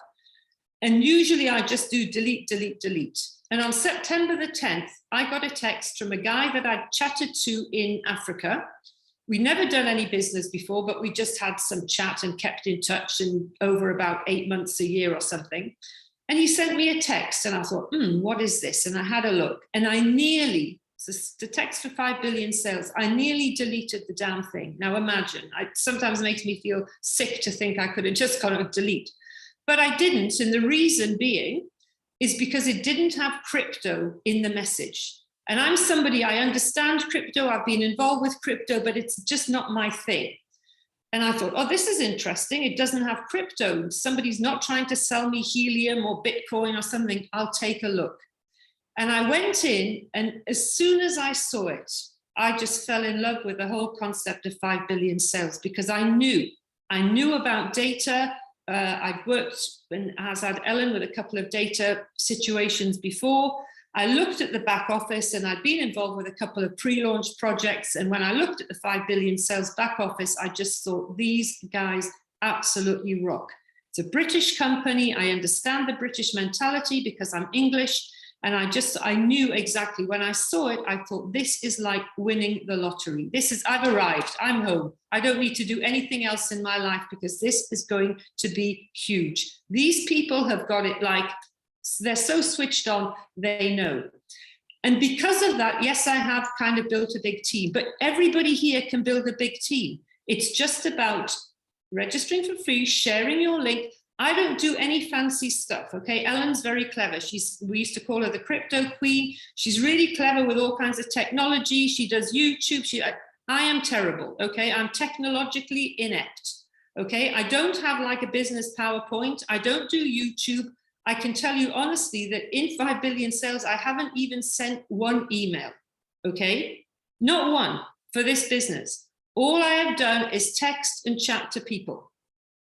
And usually I just do delete, delete, delete. And on September the 10th, I got a text from a guy that I'd chatted to in Africa. We'd never done any business before, but we just had some chat and kept in touch, and over about 8 months, a year or something. And he sent me a text and I thought, what is this? And I had a look, and I nearly, the text for 5 Billion Sales, I nearly deleted the damn thing. Now imagine, it sometimes makes me feel sick to think I could have just gone and delete, but I didn't. And the reason being is because it didn't have crypto in the message. And I'm somebody, I understand crypto, I've been involved with crypto, but it's just not my thing. And I thought, oh, this is interesting. It doesn't have crypto. Somebody's not trying to sell me helium or Bitcoin or something. I'll take a look. And I went in, and as soon as I saw it, I just fell in love with the whole concept of 5 Billion Sales, because I knew about data. I'd worked, and as had Ellen, with a couple of data situations before. I looked at the back office, and I'd been involved with a couple of pre-launch projects. And when I looked at the 5 Billion Sales back office, I just thought, these guys absolutely rock. It's a British company. I understand the British mentality because I'm English. And I knew exactly when I saw it, I thought, this is like winning the lottery. I've arrived, I'm home. I don't need to do anything else in my life because this is going to be huge. These people have got it like, they're so switched on, they know. And because of that, yes, I have kind of built a big team, but everybody here can build a big team. It's just about registering for free, sharing your link. I don't do any fancy stuff, okay? Ellen's very clever. We used to call her the crypto queen. She's really clever with all kinds of technology. She does YouTube. I am terrible, okay? I'm technologically inept, okay? I don't have like a business PowerPoint. I don't do YouTube. I can tell you honestly that in 5 billion sales, I haven't even sent one email, okay? Not one for this business. All I have done is text and chat to people.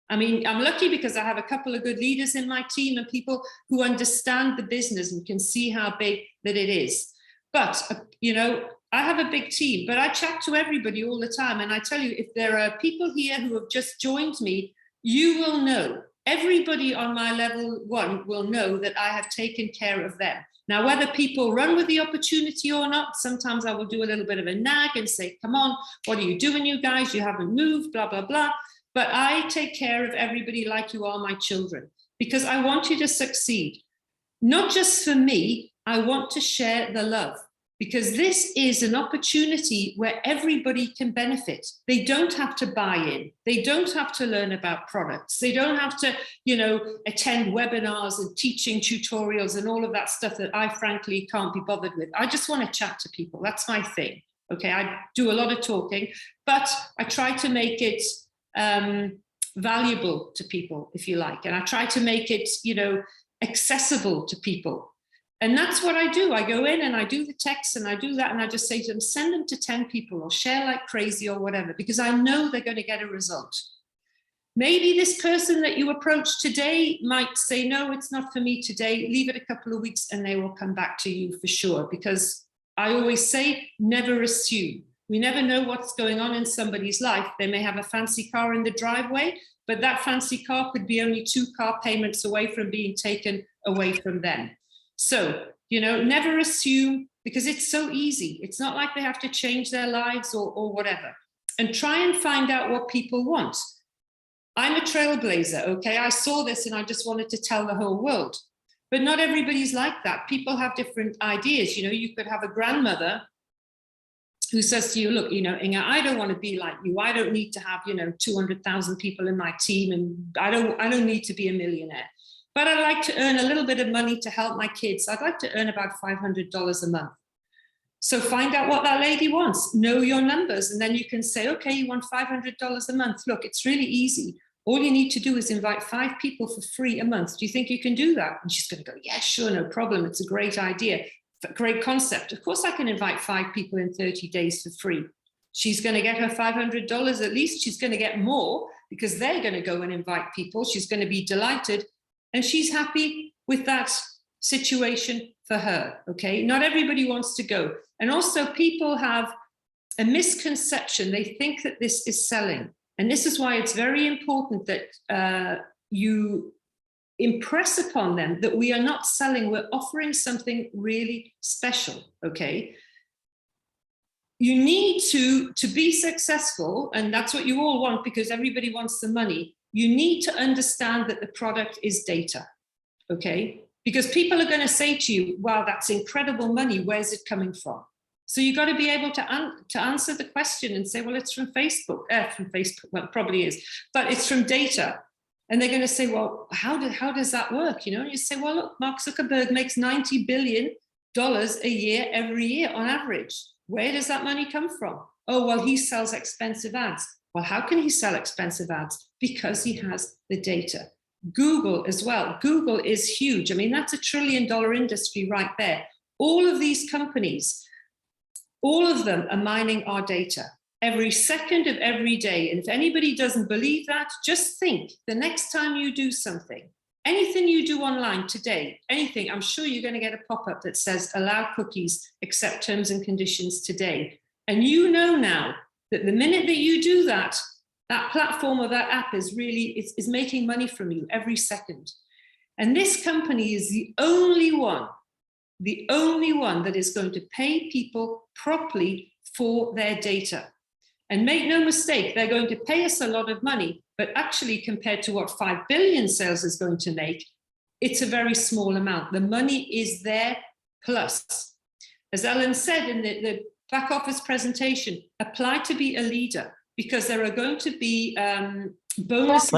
I mean, I'm lucky because I have a couple of good leaders in my team and people who understand the business and can see how big that it is. But, you know, I have a big team, but I chat to everybody all the time. And I tell you, if there are people here who have just joined me, you will know. Everybody on my level 1 will know that I have taken care of them. Now, whether people run with the opportunity or not, sometimes I will do a little bit of a nag and say, come on, what are you doing, you guys? You haven't moved, blah, blah, blah. But I take care of everybody like you are my children, because I want you to succeed. Not just for me, I want to share the love, because this is an opportunity where everybody can benefit. They don't have to buy in. They don't have to learn about products. They don't have to, you know, attend webinars and teaching tutorials and all of that stuff that I frankly can't be bothered with. I just want to chat to people. That's my thing. Okay, I do a lot of talking, but I try to make it valuable to people, if you like. And I try to make it, you know, accessible to people. And that's what I do. I go in and I do the text and I do that. And I just say to them, send them to 10 people or share like crazy or whatever, because I know they're going to get a result. Maybe this person that you approach today might say, no, it's not for me today. Leave it a couple of weeks and they will come back to you for sure. Because I always say, never assume. We never know what's going on in somebody's life. They may have a fancy car in the driveway, but that fancy car could be only 2 car payments away from being taken away from them. So, you know, never assume, because it's so easy. It's not like they have to change their lives or whatever. And try and find out what people want. I'm a trailblazer, okay? I saw this and I just wanted to tell the whole world. But not everybody's like that. People have different ideas. You know, you could have a grandmother who says to you, look, you know, Inge, I don't want to be like you. I don't need to have, you know, 200,000 people in my team, and I don't need to be a millionaire. But I like to earn a little bit of money to help my kids. I'd like to earn about $500 a month. So find out what that lady wants. Know your numbers, and then you can say, okay, you want $500 a month. Look, it's really easy. All you need to do is invite 5 people for free a month. Do you think you can do that? And she's going to go, yeah, sure, no problem. It's a great idea. Great concept. Of course, I can invite 5 people in 30 days for free. She's going to get her $500 at least. She's going to get more because they're going to go and invite people. She's going to be delighted. And she's happy with that situation for her, okay? Not everybody wants to go. And also people have a misconception. They think that this is selling. And this is why it's very important that you impress upon them that we are not selling, we're offering something really special, okay? You need to be successful, and that's what you all want because everybody wants the money. You need to understand that the product is data, okay? Because people are going to say to you, wow, that's incredible money, where's it coming from? So you've got to be able to answer the question and say, well, it's from Facebook, well, it probably is, but it's from data. And they're going to say, well, how does that work? You know, and you say, well, look, Mark Zuckerberg makes $90 billion a year, every year on average. Where does that money come from? Oh, well, he sells expensive ads. Well, how can he sell expensive ads? Because he has the data. Google as well. Google is huge. I mean, that's $1 trillion industry right there. All of these companies, all of them are mining our data every second of every day. And if anybody doesn't believe that, just think the next time you do something, anything you do online today, anything, I'm sure you're going to get a pop-up that says allow cookies, accept terms and conditions today. And you know now that the minute that you do that, that platform or that app is making money from you every second. And this company is the only one the only one that is going to pay people properly for their data. And make no mistake, they're going to pay us a lot of money, but actually compared to what 5 billion sales is going to make, it's a very small amount. The money is there plus. As Ellen said in the back office presentation, apply to be a leader, because there are going to be bonuses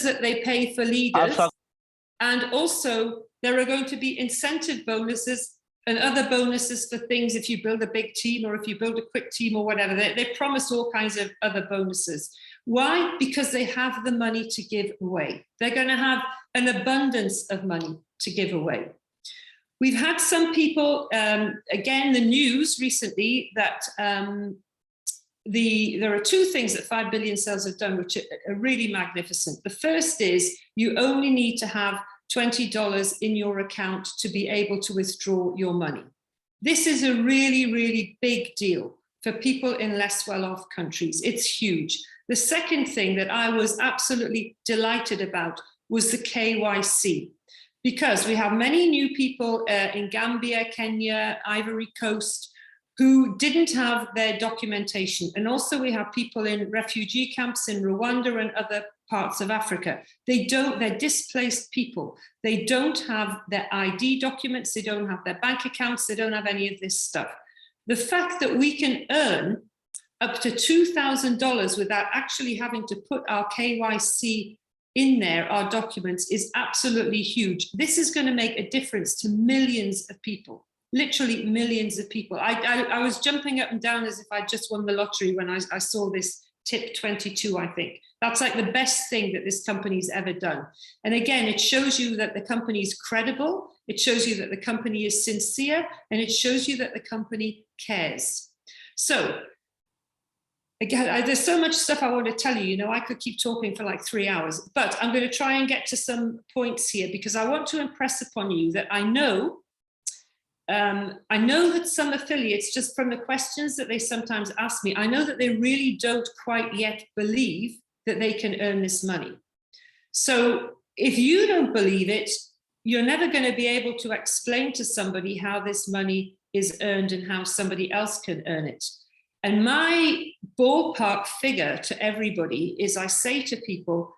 that they pay for leaders. And also there are going to be incentive bonuses and other bonuses for things if you build a big team or if you build a quick team or whatever. They promise all kinds of other bonuses. Why? Because they have the money to give away. They're going to have an abundance of money to give away. We've had some people, again, the news recently that there are two things that 5 billion sales have done which are really magnificent. The first is you only need to have $20 in your account to be able to withdraw your money. This is a really, really big deal for people in less well-off countries. It's huge. The second thing that I was absolutely delighted about was the KYC, because we have many new people in Gambia, Kenya, Ivory Coast, who didn't have their documentation. And also we have people in refugee camps in Rwanda and other parts of Africa. They're displaced people. They don't have their ID documents, they don't have their bank accounts, they don't have any of this stuff. The fact that we can earn up to $2,000 without actually having to put our KYC in there, our documents, is absolutely huge. This is going to make a difference to millions of people. Literally millions of people. I was jumping up and down as if I just won the lottery when I saw this tip 22, I think. That's like the best thing that this company's ever done. And again, it shows you that the company is credible, it shows you that the company is sincere, and it shows you that the company cares. So, again, there's so much stuff I want to tell you, you know, I could keep talking for like 3 hours, but I'm going to try and get to some points here because I want to impress upon you that I know that some affiliates, just from the questions that they sometimes ask me, I know that they really don't quite yet believe that they can earn this money. So if you don't believe it, you're never going to be able to explain to somebody how this money is earned and how somebody else can earn it. And my ballpark figure to everybody is I say to people,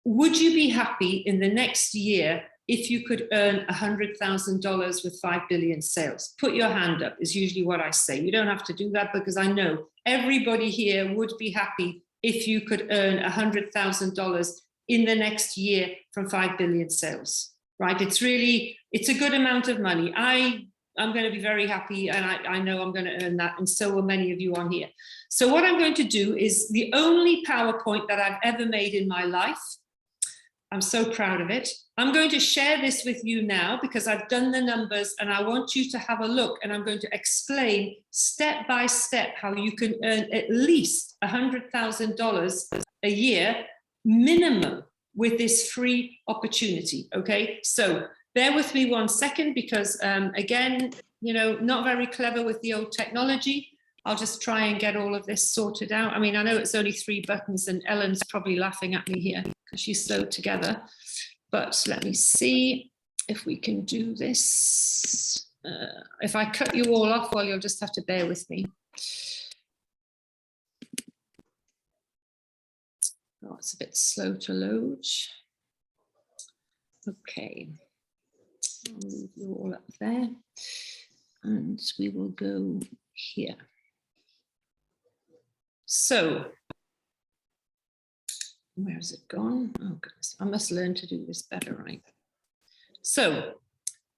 would you be happy in the next year if you could earn $100,000 with 5 billion sales? Put your hand up is usually what I say. You don't have to do that because I know everybody here would be happy if you could earn $100,000 in the next year from 5 billion sales, right? It's a good amount of money. I'm going to be very happy and I know I'm going to earn that, and so will many of you on here. So what I'm going to do is the only PowerPoint that I've ever made in my life. I'm so proud of it. I'm going to share this with you now because I've done the numbers and I want you to have a look, and I'm going to explain step by step how you can earn at least $100,000 a year minimum with this free opportunity, okay? So bear with me 1 second because again, you know, not very clever with the old technology. I'll just try and get all of this sorted out. I mean, I know it's only 3 buttons and Ellen's probably laughing at me here because she's sewed together. But let me see if we can do this. If I cut you all off, well, you'll just have to bear with me. Oh, it's a bit slow to load. Okay. I'll move you all up there. And we will go here. So, where has it gone? Oh goodness, I must learn to do this better, right? So,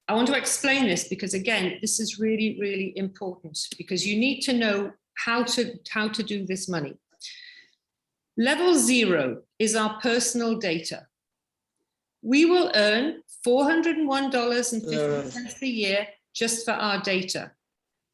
I want to explain this because again, this is really, really important because you need to know how to do this money. Level 0 is our personal data. We will earn $401.50 a year just for our data,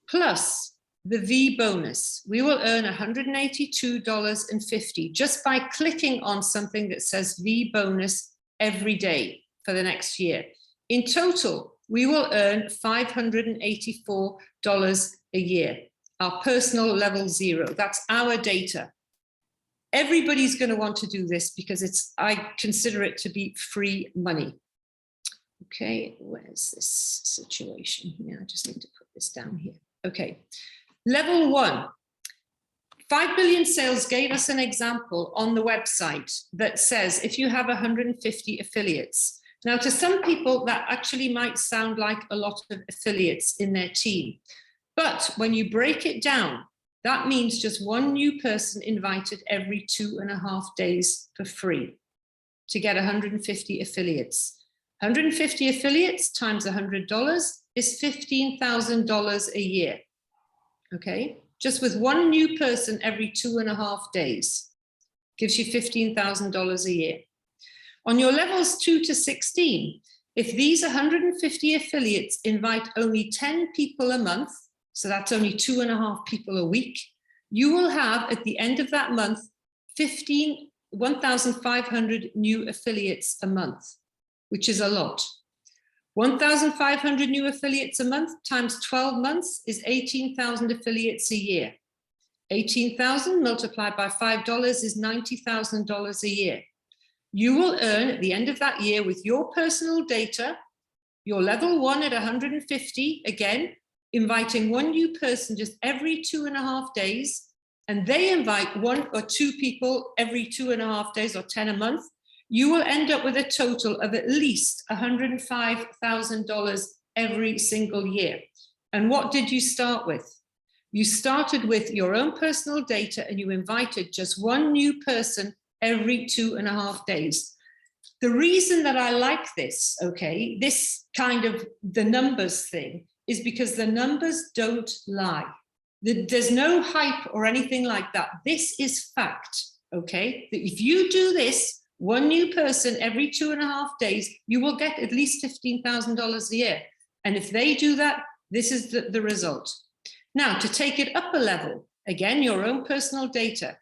plus the V bonus. We will earn $182.50 just by clicking on something that says V bonus every day for the next year. In total, we will earn $584 a year, our personal level 0. That's our data. Everybody's going to want to do this because I consider it to be free money. Okay, where's this situation here? I just need to put this down here. Okay, level 1. 5 Billion Sales gave us an example on the website that says if you have 150 affiliates. Now, to some people, that actually might sound like a lot of affiliates in their team. But when you break it down, that means just one new person invited every 2.5 days for free to get 150 affiliates. 150 affiliates times $100 is $15,000 a year. Okay, just with one new person every 2.5 days gives you $15,000 a year. On your levels 2 to 16, if these 150 affiliates invite only 10 people a month, so that's only 2.5 people a week, you will have at the end of that month 1,500 new affiliates a month, which is a lot. 1,500 new affiliates a month times 12 months is 18,000 affiliates a year. 18,000 multiplied by $5 is $90,000 a year. You will earn at the end of that year with your personal data, your level 1 at 150, again, inviting one new person just every 2.5 days, and they invite 1 or 2 people every 2.5 days or 10 a month, you will end up with a total of at least $105,000 every single year. And what did you start with? You started with your own personal data and you invited just one new person every 2.5 days. The reason that I like this, okay, this kind of the numbers thing, is because the numbers don't lie. There's no hype or anything like that. This is fact, okay? That if you do this, one new person every 2.5 days, you will get at least $15,000 a year. And if they do that, this is the result. Now, to take it up a level, again, your own personal data.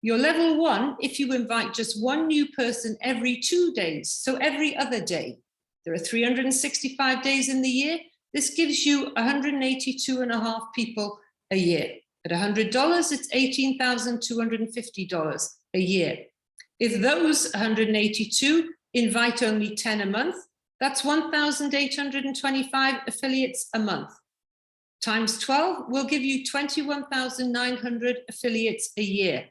Your level 1, if you invite just one new person every 2 days, so every other day, there are 365 days in the year, this gives you 182.5 people a year. At $100, it's $18,250 a year. If those 182 invite only 10 a month, that's 1,825 affiliates a month. Times 12 will give you 21,900 affiliates a year.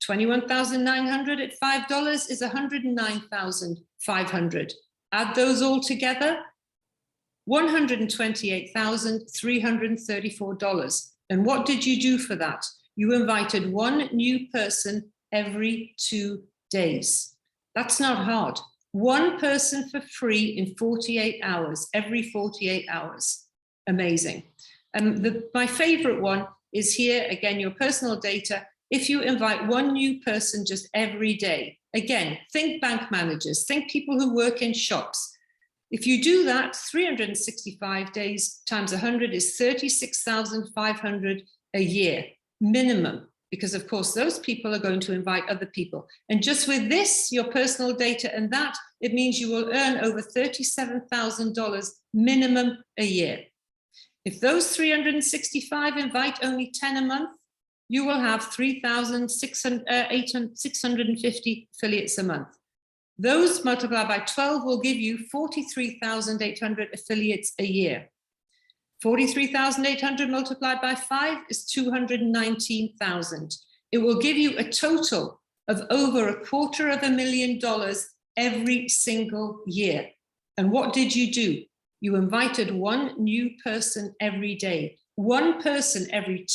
21,900 at $5 is 109,500. Add those all together, $128,334. And what did you do for that? You invited one new person every 2 days. That's not hard. One person for free in 48 hours, every 48 hours. Amazing. My favorite one is here, again, your personal data. If you invite one new person just every day, again, think bank managers, think people who work in shops. If you do that, 365 days times 100 is 36,500 a year, minimum, because of course those people are going to invite other people. And just with this, your personal data and that, it means you will earn over $37,000 minimum a year. If those 365 invite only 10 a month, you will have 3,650 affiliates a month. Those multiplied by 12 will give you 43,800 affiliates a year. 43,800 multiplied by 5 is 219,000. It will give you a total of over $250,000 every single year. And what did you do? You invited one new person every day, one person every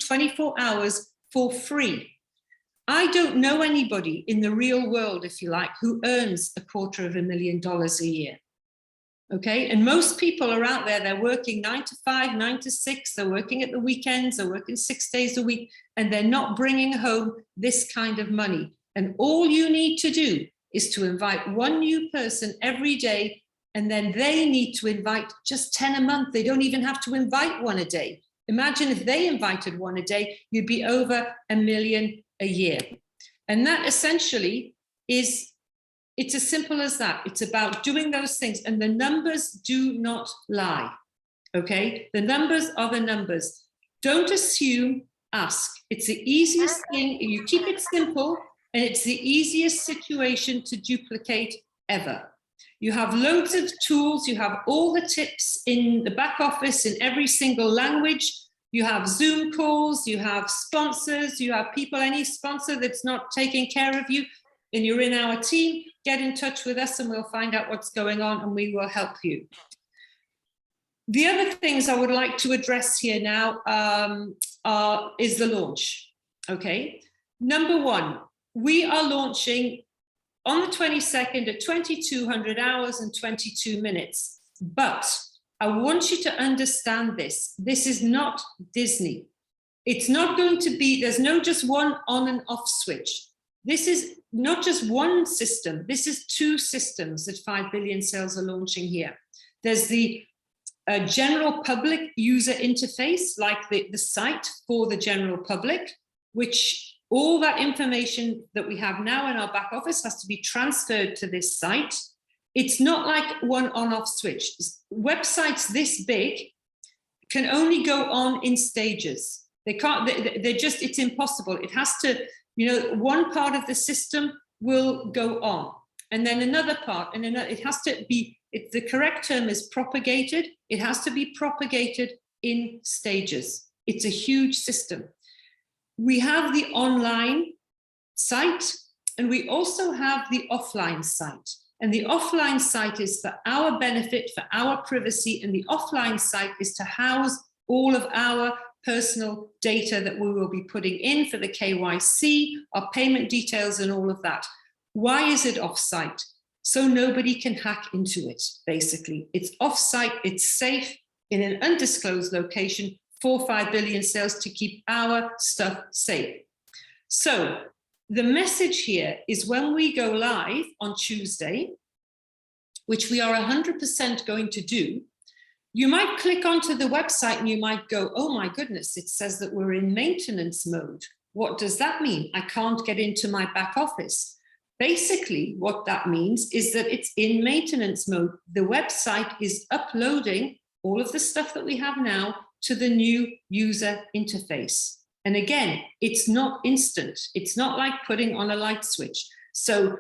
24 hours for free. I don't know anybody in the real world, if you like, who earns $250,000 a year. Okay, and most people are out there, they're working 9 to 5, 9 to 6, they're working at the weekends, they're working 6 days a week, and they're not bringing home this kind of money. And all you need to do is to invite one new person every day, and then they need to invite just 10 a month. They don't even have to invite one a day. Imagine if they invited one a day, you'd be over $1 million a year. And that essentially is, it's as simple as that. It's about doing those things, and the numbers do not lie, okay? The numbers are the numbers. Don't assume, ask. It's the easiest thing. You keep it simple, and it's the easiest situation to duplicate ever. You have loads of tools. You have all the tips in the back office in every single language. You have Zoom calls, you have sponsors, you have people, any sponsor that's not taking care of you and you're in our team, get in touch with us and we'll find out what's going on and we will help you. The other things I would like to address here now is the launch, okay? Number one, we are launching on the 22nd at 2200 hours and 22 minutes, but I want you to understand this. This is not Disney. It's not going to be, there's no just one on and off switch. This is not just one system. This is two systems that 5 Billion Sales are launching here. There's the general public user interface, like the site for the general public, which all that information that we have now in our back office has to be transferred to this site. It's not like one on-off switch. Websites this big can only go on in stages. They can't, they're just, it's impossible. It has to, you know, one part of the system will go on and then another part and another, it has to be, the correct term is propagated. It has to be propagated in stages. It's a huge system. We have the online site and we also have the offline site. And the offline site is for our benefit, for our privacy, and the offline site is to house all of our personal data that we will be putting in for the KYC, our payment details and all of that. Why is it off-site? So nobody can hack into it, basically. It's off-site, it's safe in an undisclosed location for 5 Billion Sales to keep our stuff safe. So the message here is when we go live on Tuesday, which we are 100% going to do, you might click onto the website and you might go, oh my goodness, it says that we're in maintenance mode. What does that mean? I can't get into my back office. Basically, what that means is that it's in maintenance mode. The website is uploading all of the stuff that we have now to the new user interface. And again, it's not instant. It's not like putting on a light switch. So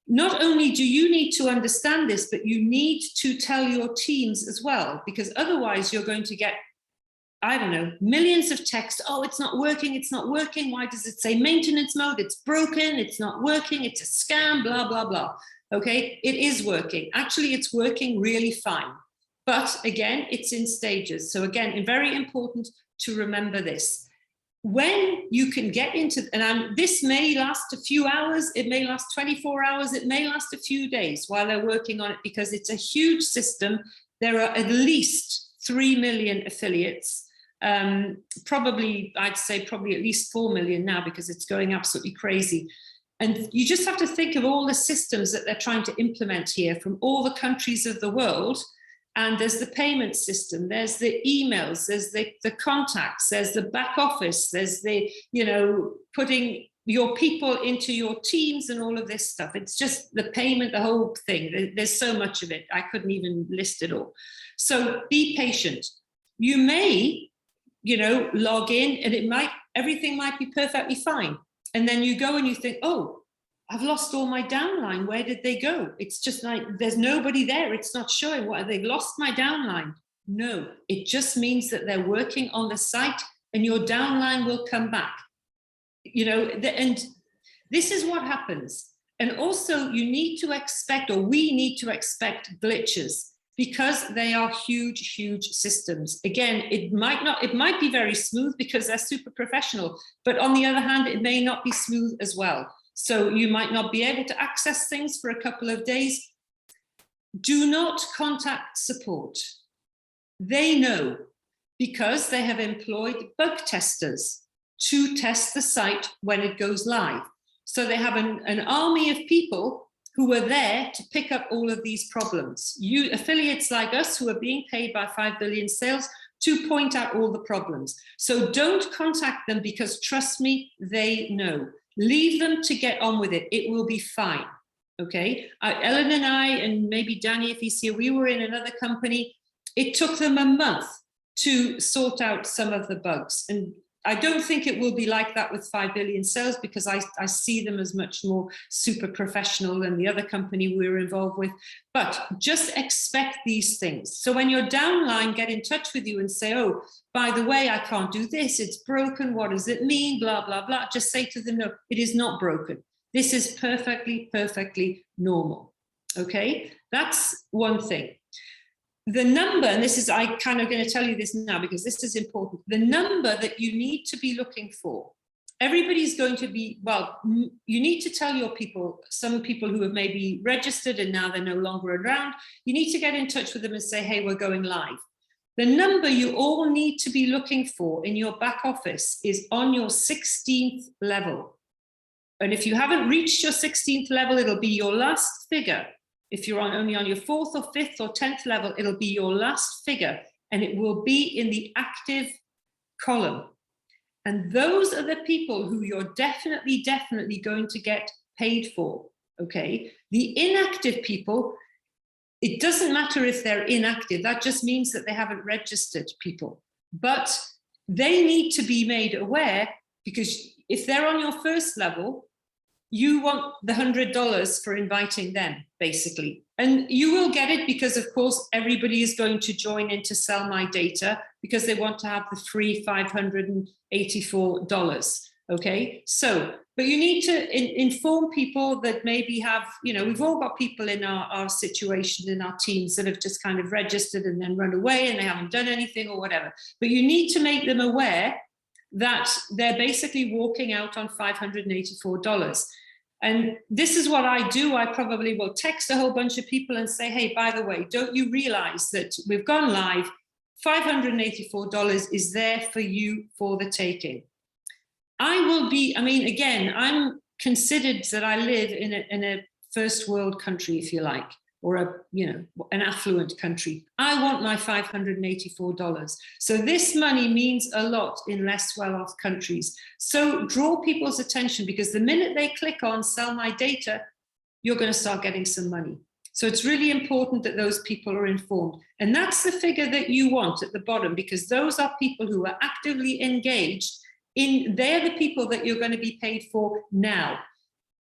not only do you need to understand this, but you need to tell your teams as well, because otherwise you're going to get, I don't know, millions of texts. Oh, it's not working. It's not working. Why does it say maintenance mode? It's broken. It's not working. It's a scam, blah, blah, blah. Okay, it is working. Actually, it's working really fine. But again, it's in stages. So again, very important to remember this. When you can get into, and this may last a few hours, it may last 24 hours, it may last a few days while they're working on it, because it's a huge system. There are at least 3 million affiliates, probably, I'd say probably at least 4 million now, because it's going absolutely crazy. And you just have to think of all the systems that they're trying to implement here from all the countries of the world. And there's the payment system, there's the emails, there's the contacts, there's the back office, there's the, you know, putting your people into your teams and all of this stuff. It's just the payment, the whole thing. There's so much of it. I couldn't even list it all. So be patient. You may, you know, log in and everything might be perfectly fine. And then you go and you think, oh, I've lost all my downline. Where did they go? It's just like, there's nobody there. It's not showing. What, they've lost my downline. No, it just means that they're working on the site and your downline will come back. You know, and this is what happens. And also you need to expect, or we need to expect glitches, because they are huge, huge systems. Again, it might be very smooth because they're super professional, but on the other hand, it may not be smooth as well. So you might not be able to access things for a couple of days. Do not contact support. They know, because they have employed bug testers to test the site when it goes live. So they have an army of people who are there to pick up all of these problems. You affiliates like us who are being paid by 5 Billion Sales to point out all the problems. So don't contact them, because trust me, they know. Leave them to get on with it. It will be fine, okay? Ellen and I, and maybe Danny if he's here, we were in another company. It took them a month to sort out some of the bugs. And I don't think it will be like that with 5 billion sales, because I see them as much more super professional than the other company we were involved with. But just expect these things. So when your downline get in touch with you and say, oh, by the way, I can't do this, it's broken, what does it mean, blah, blah, blah, just say to them, no, it is not broken. This is perfectly, perfectly normal. Okay, that's one thing. The number, and this is, I kind of going to tell you this now because this is important, the number that you need to be looking for, everybody's going to be, well, you need to tell your people, some people who have maybe registered and now they're no longer around, you need to get in touch with them and say, hey, we're going live. The number you all need to be looking for in your back office is on your 16th level. And if you haven't reached your 16th level, it'll be your last figure. If you're only on your 4th or 5th or 10th level, it'll be your last figure, and it will be in the active column. And those are the people who you're definitely going to get paid for, okay? The inactive people, it doesn't matter if they're inactive, that just means that they haven't registered people. But they need to be made aware, because if they're on your first level, you want the $100 for inviting them, basically. And you will get it because, of course, everybody is going to join in to sell my data because they want to have the free $584, okay? So, but you need to inform people that maybe have, you know, we've all got people in our situation, in our teams that have just kind of registered and then run away and they haven't done anything or whatever. But you need to make them aware that they're basically walking out on $584. And this is what I do. I probably will text a whole bunch of people and say, hey, by the way, don't you realize that we've gone live? $584 is there for you for the taking. I will be, I mean, again, I'm considered that I live in a first world country, if you like, or a, you know, an affluent country. I want my $584. So this money means a lot in less well-off countries. So draw people's attention, because the minute they click on sell my data, you're going to start getting some money. So it's really important that those people are informed. And that's the figure that you want at the bottom, because those are people who are actively engaged in, they're the people that you're going to be paid for now.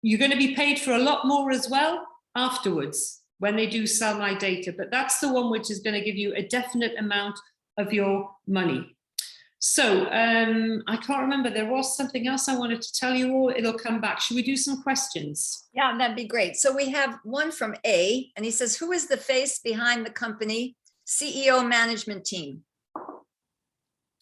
You're going to be paid for a lot more as well afterwards, when they do sell my data, but that's the one which is going to give you a definite amount of your money. So I can't remember, there was something else I wanted to tell you all. It'll come back. Should we do some questions? Yeah, that'd be great. So we have one from A, and he says, who is the face behind the company CEO management team?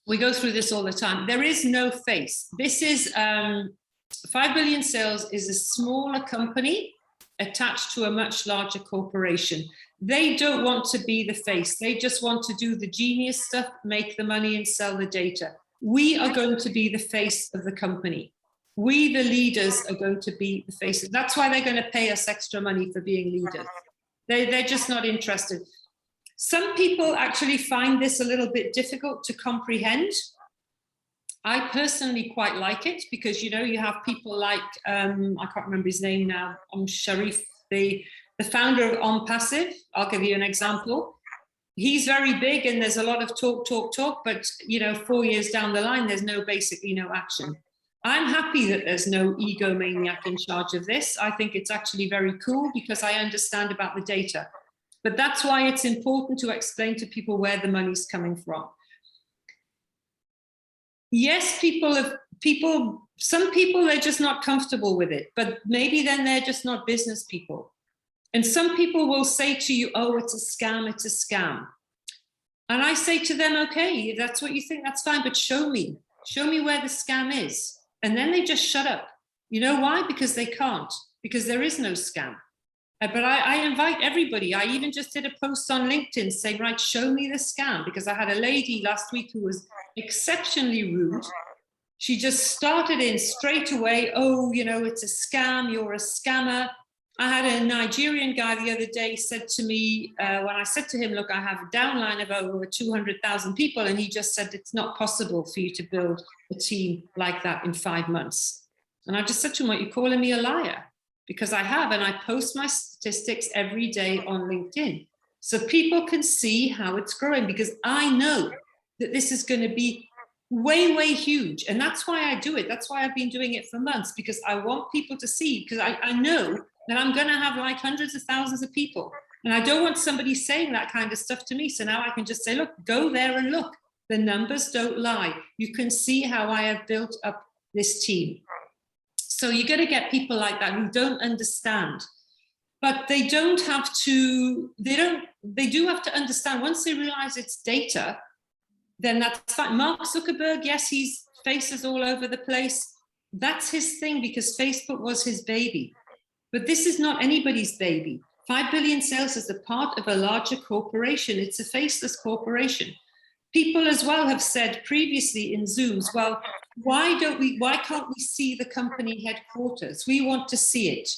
We go through this all the time. There is no face. This is 5 Billion Sales is a smaller company attached to a much larger corporation. They don't want to be the face. They just want to do the genius stuff, make the money and sell the data. We are going to be the face of the company. We, the leaders, are going to be the faces. That's why they're going to pay us extra money for being leaders. They're just not interested. Some people actually find this a little bit difficult to comprehend. I personally quite like it because, you know, you have people like, I can't remember his name now, Sharif, the founder of On Passive. I'll give you an example. He's very big and there's a lot of talk, but, you know, 4 years down the line, there's basically no action. I'm happy that there's no egomaniac in charge of this. I think it's actually very cool because I understand about the data. But that's why it's important to explain to people where the money's coming from. Yes, some people, they're just not comfortable with it, but maybe then they're just not business people. And some people will say to you, oh, it's a scam, it's a scam. And I say to them, okay, if that's what you think, that's fine, but show me where the scam is. And then they just shut up. You know why? Because they can't, because there is no scam. But I invite everybody. I even just did a post on LinkedIn saying, right, show me the scam, because I had a lady last week who was exceptionally rude. She just started in straight away, oh, you know, it's a scam, you're a scammer. I had a Nigerian guy the other day said to me, when I said to him, look, I have a downline of over 200,000 people, and he just said, it's not possible for you to build a team like that in 5 months. And I just said to him, what, you're calling me a liar? Because I have, and I post my statistics every day on LinkedIn. So people can see how it's growing, because I know that this is going to be way, way huge. And that's why I do it. That's why I've been doing it for months, because I want people to see, because I know that I'm going to have like hundreds of thousands of people. And I don't want somebody saying that kind of stuff to me. So now I can just say, look, go there and look. The numbers don't lie. You can see how I have built up this team. So you're going to get people like that who don't understand. But they don't have to, they do have to understand, once they realize it's data, then that's fine. Mark Zuckerberg, yes, he's faces all over the place. That's his thing, because Facebook was his baby. But this is not anybody's baby. 5 billion sales is a part of a larger corporation. It's a faceless corporation. People as well have said previously in Zooms, well, why can't we see the company headquarters? We want to see it.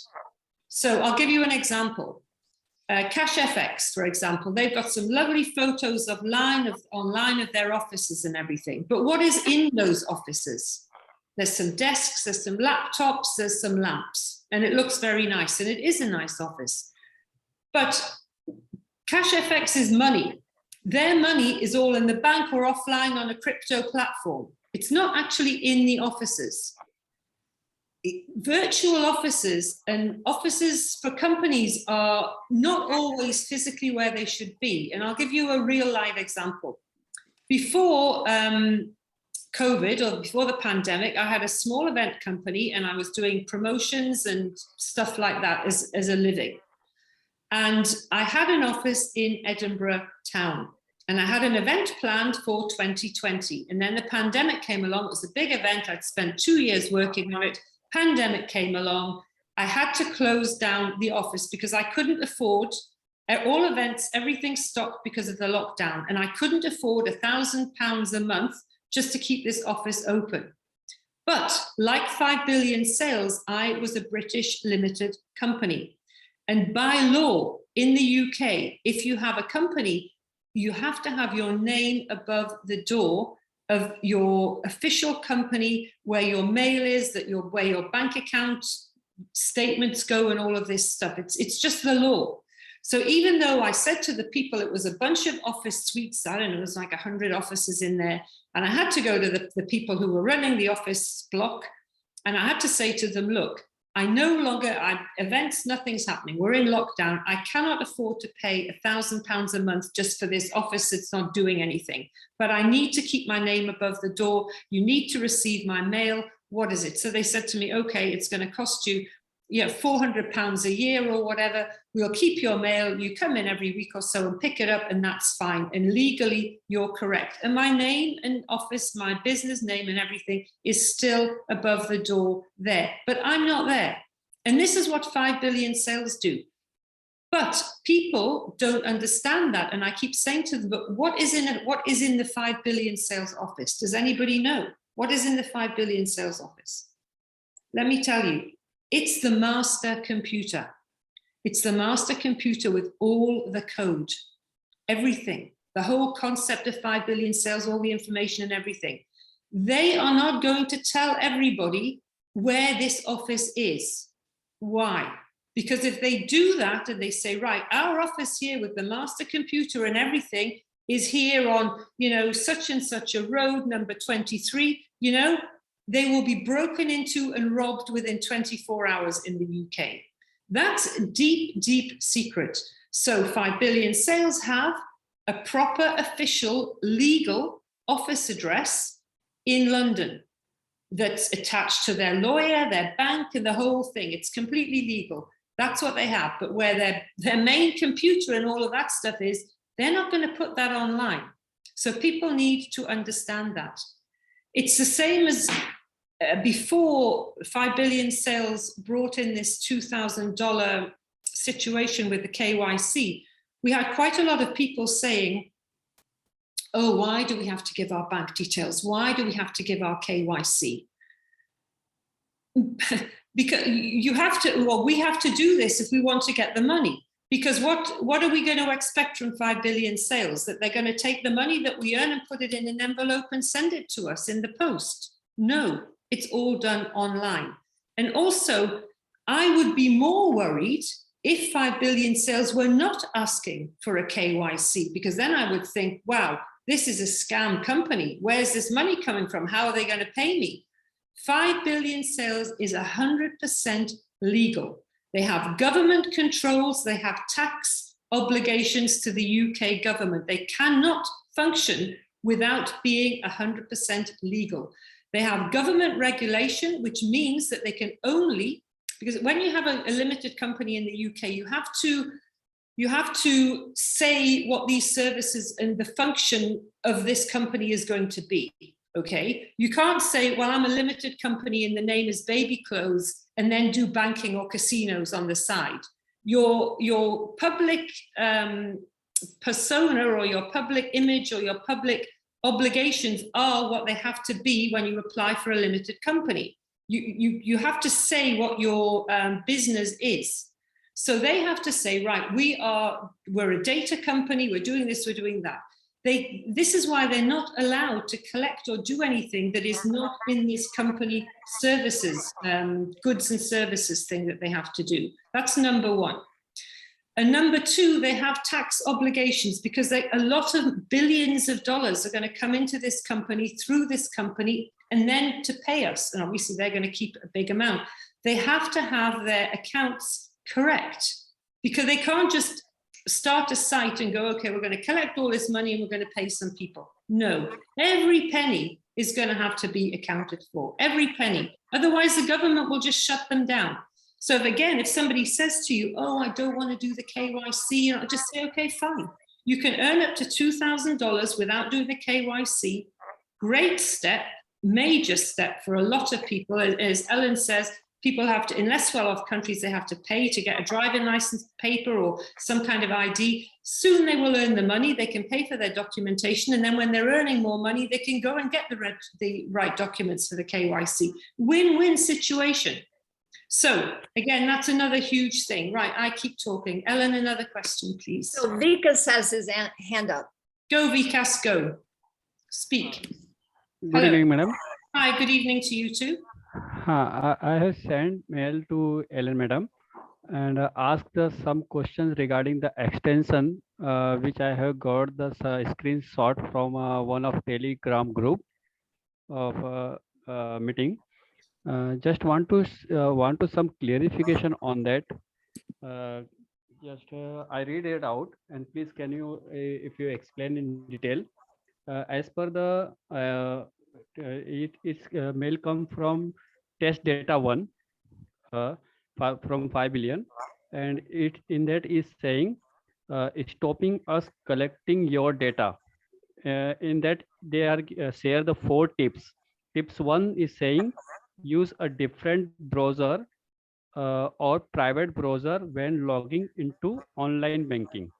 So I'll give you an example. CashFX, for example, they've got some lovely photos online of their offices and everything. But what is in those offices? There's some desks, there's some laptops, there's some lamps, and it looks very nice, and it is a nice office. But CashFX's money, their money is all in the bank or offline on a crypto platform. It's not actually in the offices. Virtual offices and offices for companies are not always physically where they should be. And I'll give you a real live example. Before COVID, or before the pandemic, I had a small event company and I was doing promotions and stuff like that as a living. And I had an office in Edinburgh town. And I had an event planned for 2020. And then the pandemic came along. It was a big event. I'd spent 2 years working on it. Pandemic came along. I had to close down the office because I couldn't afford, at all events, everything stopped because of the lockdown. And I couldn't afford £1,000 a month just to keep this office open. But like 5 billion sales, I was a British limited company. And by law in the UK, if you have a company, you have to have your name above the door of your official company, where your mail is, where your bank account statements go and all of this stuff. It's just the law. So even though I said to the people, it was a bunch of office suites, I don't know, it was like 100 offices in there. And I had to go to the people who were running the office block. And I had to say to them, look, I no longer, events, nothing's happening. We're in lockdown. I cannot afford to pay £1,000 a month just for this office that's not doing anything. But I need to keep my name above the door. You need to receive my mail. What is it? So they said to me, okay, it's going to cost you £400 a year or whatever. We'll keep your mail. You come in every week or so and pick it up, and that's fine. And legally, you're correct. And my name and office, my business name and everything is still above the door there. But I'm not there. And this is what 5 billion sales do. But people don't understand that. And I keep saying to them, but what is in it? What is in the 5 billion sales office? Does anybody know? What is in the 5 billion sales office? Let me tell you. It's the master computer. It's the master computer with all the code, everything, the whole concept of 5 billion sales, all the information and everything. They are not going to tell everybody where this office is. Why? Because if they do that and they say, right, our office here with the master computer and everything is here on, such and such a road, number 23, they will be broken into and robbed within 24 hours in the UK. That's deep, deep secret. So 5 billion sales have a proper official legal office address in London that's attached to their lawyer, their bank, and the whole thing. It's completely legal. That's what they have. But where their main computer and all of that stuff is, they're not going to put that online. So people need to understand that. It's the same as before 5 billion sales brought in this $2,000 situation with the KYC. We had quite a lot of people saying, oh, why do we have to give our bank details? Why do we have to give our KYC? Because you have to, well, we have to do this if we want to get the money. Because what are we going to expect from 5 billion sales? That they're going to take the money that we earn and put it in an envelope and send it to us in the post? No, it's all done online. And also, I would be more worried if 5 billion sales were not asking for a KYC, because then I would think, wow, this is a scam company. Where's this money coming from? How are they going to pay me? 5 billion sales is 100% legal. They have government controls. They have tax obligations to the UK government. They cannot function without being 100% legal. They have government regulation, which means that they can only, because when you have a limited company in the UK, you have to say what these services and the function of this company is going to be, okay? You can't say, well, I'm a limited company and the name is baby clothes, and then do banking or casinos on the side. Your public persona or your public image or your public obligations are what they have to be when you apply for a limited company. You have to say what your business is. So they have to say, right, we're a data company, we're doing this, we're doing that. This is why they're not allowed to collect or do anything that is not in this company services, goods and services thing that they have to do. That's number one. And number two, they have tax obligations because a lot of billions of dollars are going to come into this company through this company and then to pay us. And obviously they're going to keep a big amount. They have to have their accounts correct because they can't just start a site and go, okay, we're going to collect all this money and we're going to pay some people. No, every penny is going to have to be accounted for, every penny. Otherwise the government will just shut them down. So if somebody says to you, oh, I don't want to do the KYC, I'll just say, okay, fine. You can earn up to $2,000 without doing the KYC. Great step, major step for a lot of people. As Ellen says, people have to, in less well-off countries, they have to pay to get a driving license paper or some kind of ID. Soon they will earn the money, they can pay for their documentation, and then when they're earning more money, they can go and get the right documents for the KYC. Win-win situation. So again, that's another huge thing. Right, I keep talking. Ellen, another question, please. So Vikas has his hand up. Go, Vikas, go. Speak. Good evening, madam. Hi, good evening to you too. I have sent mail to Ellen, madam, and asked some questions regarding the extension, which I have got the screenshot from one of Telegram group of meeting. Just want to some clarification on that. I read it out, and please can you if you explain in detail. As per the it's mail come from test data 1 from 5 billion, and it in that is saying it's stopping us collecting your data. In that they are share the 4 tips. Tips 1 is saying use a different browser or private browser when logging into online banking.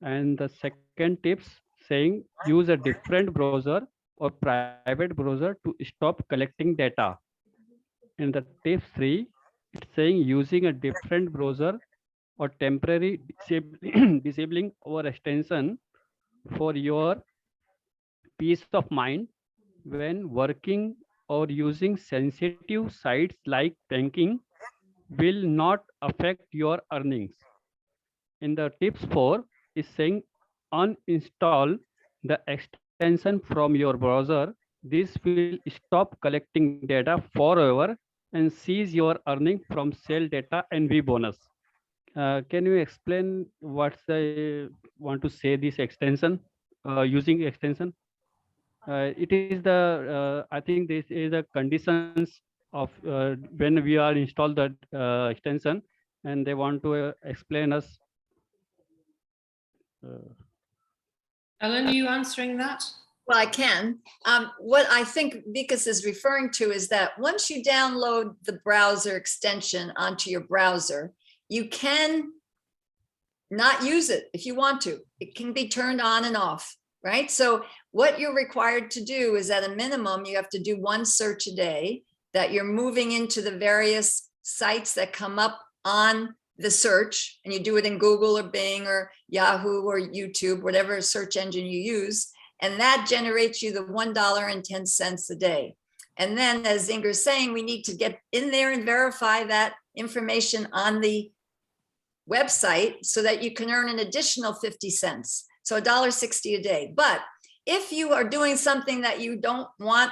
And the second tips saying use a different browser or private browser to stop collecting data. In the tip 3, it's saying using a different browser or temporary disabling our extension for your peace of mind when working or using sensitive sites like banking will not affect your earnings. In the tips 4 is saying uninstall the extension from your browser. This will stop collecting data forever and seize your earning from sale data and V bonus. Can you explain what's the want to say this extension using extension? It is the I think this is the conditions of when we are installed that extension, and they want to explain us. Ellen, are you answering that? Well, I can. What I think Vikas is referring to is that once you download the browser extension onto your browser, you can not use it if you want to. It can be turned on and off, right? So what you're required to do is at a minimum, you have to do 1 search a day, that you're moving into the various sites that come up on the search, and you do it in Google or Bing or Yahoo or YouTube, whatever search engine you use. And that generates you the $1.10 a day. And then, as Inger's saying, we need to get in there and verify that information on the website so that you can earn an additional 50 cents. So $1.60 a day. But if you are doing something that you don't want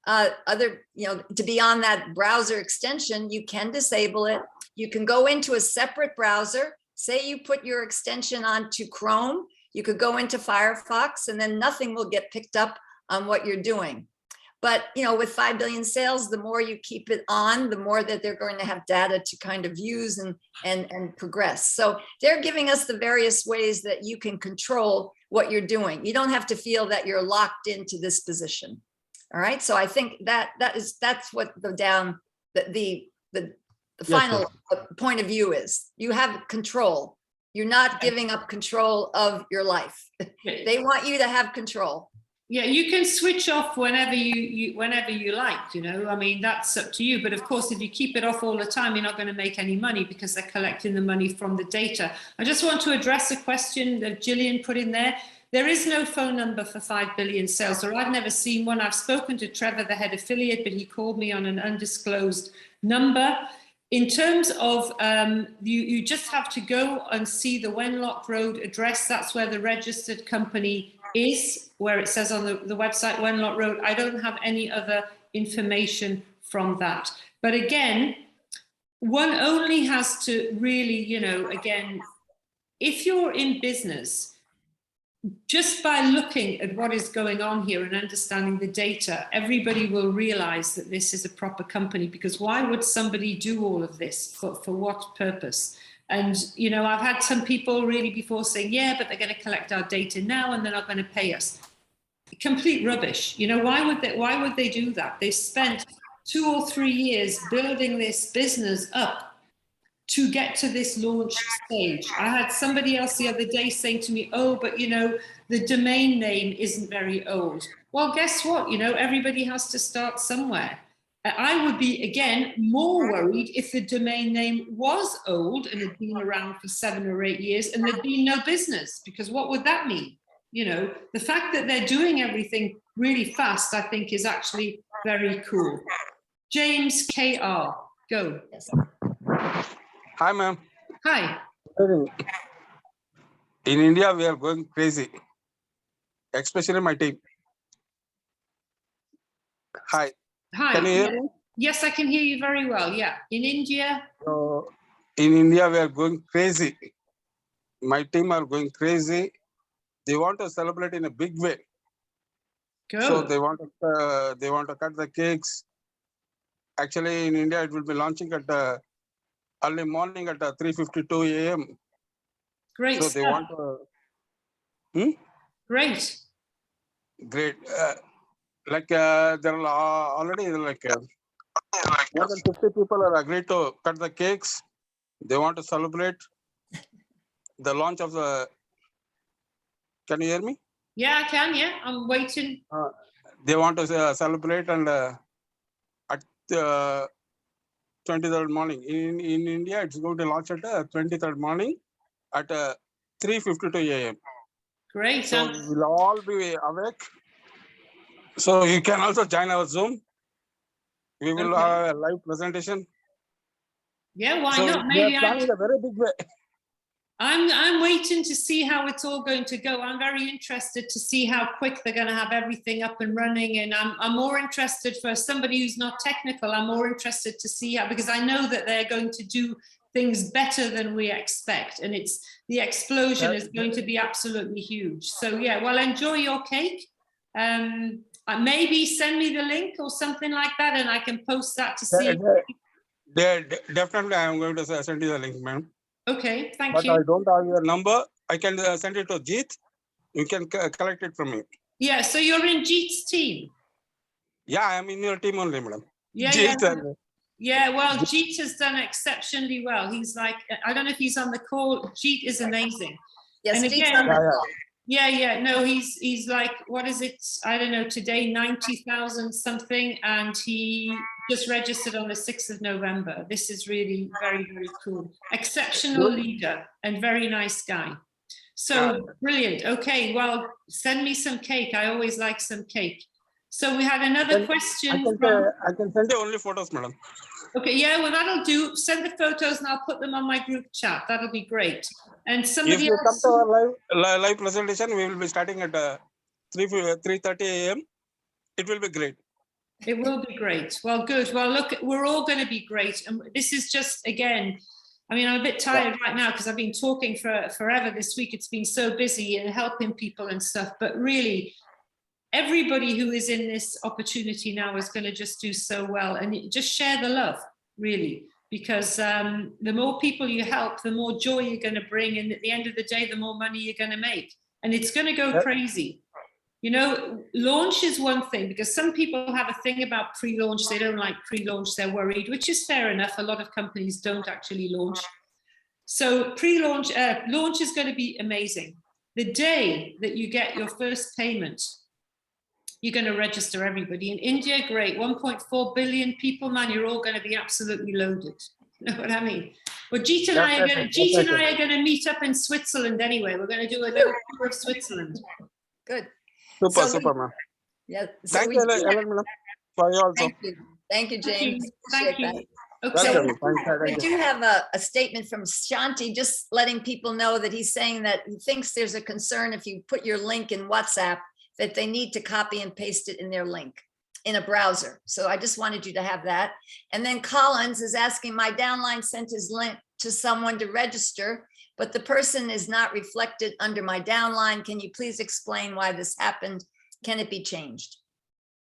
to be on that browser extension, you can disable it. You can go into a separate browser. Say you put your extension onto Chrome, you could go into Firefox, and then nothing will get picked up on what you're doing. But with 5 billion sales, the more you keep it on, the more that they're going to have data to kind of use and progress. So they're giving us the various ways that you can control what you're doing. You don't have to feel that you're locked into this position. All right. So I think that's what the final point of view is. You have control. You're not giving up control of your life. They want you to have control. Yeah, you can switch off whenever you like, I mean, that's up to you. But of course, if you keep it off all the time, you're not going to make any money because they're collecting the money from the data. I just want to address a question that Gillian put in there. There is no phone number for 5 billion sales, or I've never seen one. I've spoken to Trevor, the head affiliate, but he called me on an undisclosed number. In terms of, you just have to go and see the Wenlock Road address. That's where the registered company is, where it says on the website, Wenlock Road. I don't have any other information from that. But again, one only has to really, again, if you're in business, just by looking at what is going on here and understanding the data, everybody will realize that this is a proper company, because why would somebody do all of this? For what purpose? And, I've had some people really before saying, yeah, but they're going to collect our data now and they're not going to pay us. Complete rubbish. Why would they do that? They spent 2 or 3 years building this business up to get to this launch stage. I had somebody else the other day saying to me, oh, but the domain name isn't very old. Well, guess what? Everybody has to start somewhere. I would be, again, more worried if the domain name was old and had been around for 7 or 8 years and there'd been no business, because what would that mean? The fact that they're doing everything really fast, I think, is actually very cool. James KR, go. Yes. Hi, ma'am. Hi. In India, we are going crazy, especially my team. Hi. Hi. Can you hear me? Yes, I can hear you very well. Yeah. In India? In India, we are going crazy. My team are going crazy. They want to celebrate in a big way. Go. So they want to cut the cakes. Actually, in India, it will be launching at early morning at 3:52 a.m. Great. So they want to. Great. Great. There are already more than 50 people are agreed to cut the cakes. They want to celebrate the launch of the. Can you hear me? Yeah, I can. Yeah, I'm waiting. They want to celebrate, and at 23rd morning in India, it's going to launch at 23rd morning at 3:52 a.m. Great. So we'll all be awake. So you can also join our Zoom. We will have a live presentation. Yeah, why so not? We Maybe are planning a very big way. I'm waiting to see how it's all going to go. I'm very interested to see how quick they're going to have everything up and running. And I'm more interested, for somebody who's not technical, I'm more interested to see how, because I know that they're going to do things better than we expect. And the explosion is going to be absolutely huge. So yeah, well, enjoy your cake. Maybe send me the link or something like that, and I can post that to see. Definitely, I am going to send you the link, ma'am. Okay, thank you. But I don't have your number. I can send it to Jeet. You can collect it from me. Yeah, so you're in Jeet's team? Yeah, I am in your team only, madam. Yeah, yeah, well, Jeet has done exceptionally well. He's like, I don't know if he's on the call. Jeet is amazing. Yes, and again, no, he's like, what is it? I don't know, today, 90,000 something, and he just registered on the 6th of November. This is really very, very cool. Exceptional leader and very nice guy. So brilliant. Okay, well, send me some cake. I always like some cake. So we had another question. I can send you only photos, madam. Okay, yeah, well, that'll do. Send the photos and I'll put them on my group chat. That'll be great. And If somebody you come else. to our live presentation, we will be starting at 3:30 a.m. It will be great. It will be great. Well, good. Well, look, we're all going to be great. And this is just, again, I mean, I'm a bit tired right now because I've been talking for forever this week. It's been so busy and helping people and stuff. But really, everybody who is in this opportunity now is going to just do so well. And just share the love, really. Because the more people you help, the more joy you're going to bring. And at the end of the day, the more money you're going to make. And it's going to go crazy. You know, launch is one thing, because some people have a thing about pre-launch. They don't like pre-launch, they're worried, which is fair enough. A lot of companies don't actually launch. So pre-launch, launch is going to be amazing. The day that you get your first payment, you're going to register everybody. In India, great, 1.4 billion people, man, you're all going to be absolutely loaded. You know what I mean? Well, Jeet and I are going to meet up in Switzerland anyway. We're going to do a little tour of Switzerland. Good. Super, So super, ma'am. Yeah. So Thank you, Ellen, madam, for you also. Thank you, James. Thank you. Okay. Welcome. We do have a statement from Shanti, just letting people know that he's saying that he thinks there's a concern if you put your link in WhatsApp, that they need to copy and paste it in their link in a browser. So I just wanted you to have that. And then Collins is asking, my downline sent his link to someone to register, but the person is not reflected under my downline. Can you please explain why this happened? Can it be changed?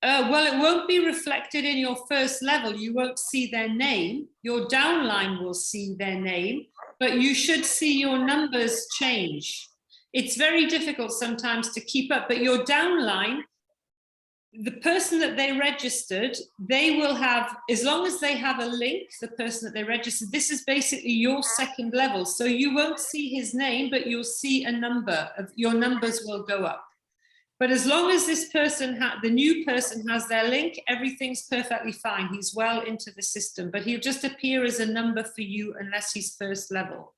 Well, it won't be reflected in your first level. You won't see their name. Your downline will see their name, but you should see your numbers change. It's very difficult sometimes to keep up, but your downline, the person that they registered, they will have, as long as they have a link, the person that they registered, this is basically your second level. So you won't see his name, but you'll see a number of your numbers will go up. But as long as this person, the new person has their link, everything's perfectly fine. He's well into the system, but he'll just appear as a number for you unless he's first level.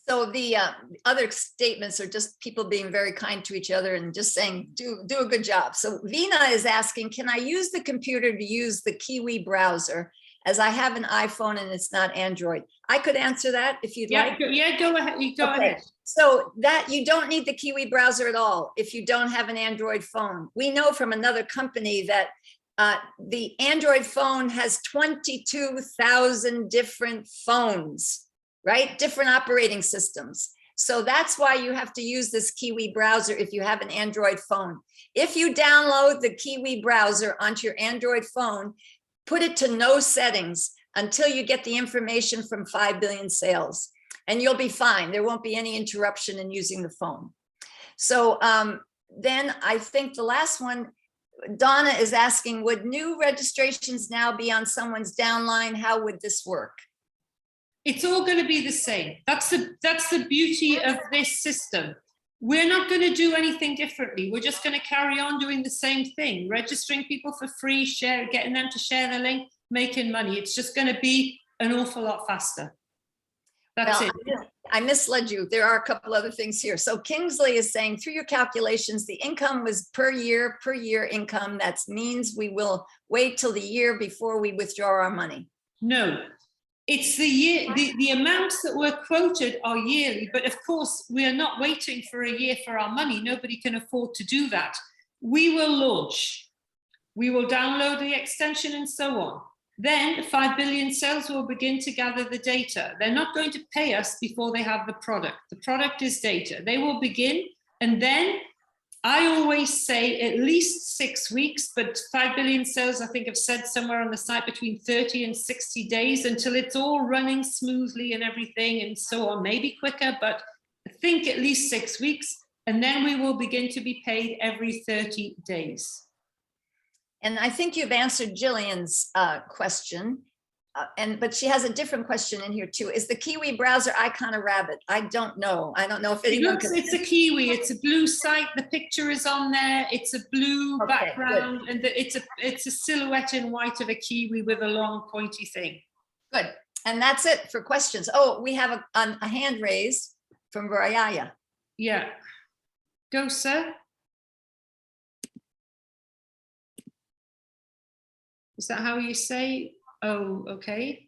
So the other statements are just people being very kind to each other and just saying, do a good job. So Vina is asking, can I use the computer to use the Kiwi browser, as I have an iPhone and it's not Android? I could answer that if you'd like. Yeah, go ahead. Go ahead. So that you don't need the Kiwi browser at all if you don't have an Android phone. We know from another company that the Android phone has 22,000 different phones, right? Different operating systems. So that's why you have to use this Kiwi browser if you have an Android phone. If you download the Kiwi browser onto your Android phone, put it to no settings until you get the information from 5 billion sales, and you'll be fine. There won't be any interruption in using the phone. So then I think the last one, Donna is asking, would new registrations now be on someone's downline? How would this work? It's all going to be the same. That's the beauty of this system. We're not going to do anything differently. We're just going to carry on doing the same thing, registering people for free, getting them to share their link, making money. It's just going to be an awful lot faster. That's it. I misled you. There are a couple other things here. So Kingsley is saying, through your calculations, the income was per year income. That means we will wait till the year before we withdraw our money. No, it's the year. The amounts that were quoted are yearly, but of course we are not waiting for a year for our money. Nobody can afford to do that. We will launch. We will download the extension and so on. Then 5 billion sales will begin to gather the data. They're not going to pay us before they have the product. The product is data. They will begin, and then I always say at least 6 weeks, but 5 billion sales, I think I've said somewhere on the site, between 30 and 60 days until it's all running smoothly and everything and so on, maybe quicker, but I think at least 6 weeks. And then we will begin to be paid every 30 days. And I think you've answered Jillian's question, but she has a different question in here too. Is the Kiwi browser icon a rabbit? I don't know. I don't know if anyone can. It's a Kiwi. It's a blue site. The picture is on there. It's a blue background, good. And it's a silhouette in white of a Kiwi with a long pointy thing. Good. And that's it for questions. Oh, we have a hand raised from Varaya. Yeah. Go, sir. Is that how you say? Oh, okay.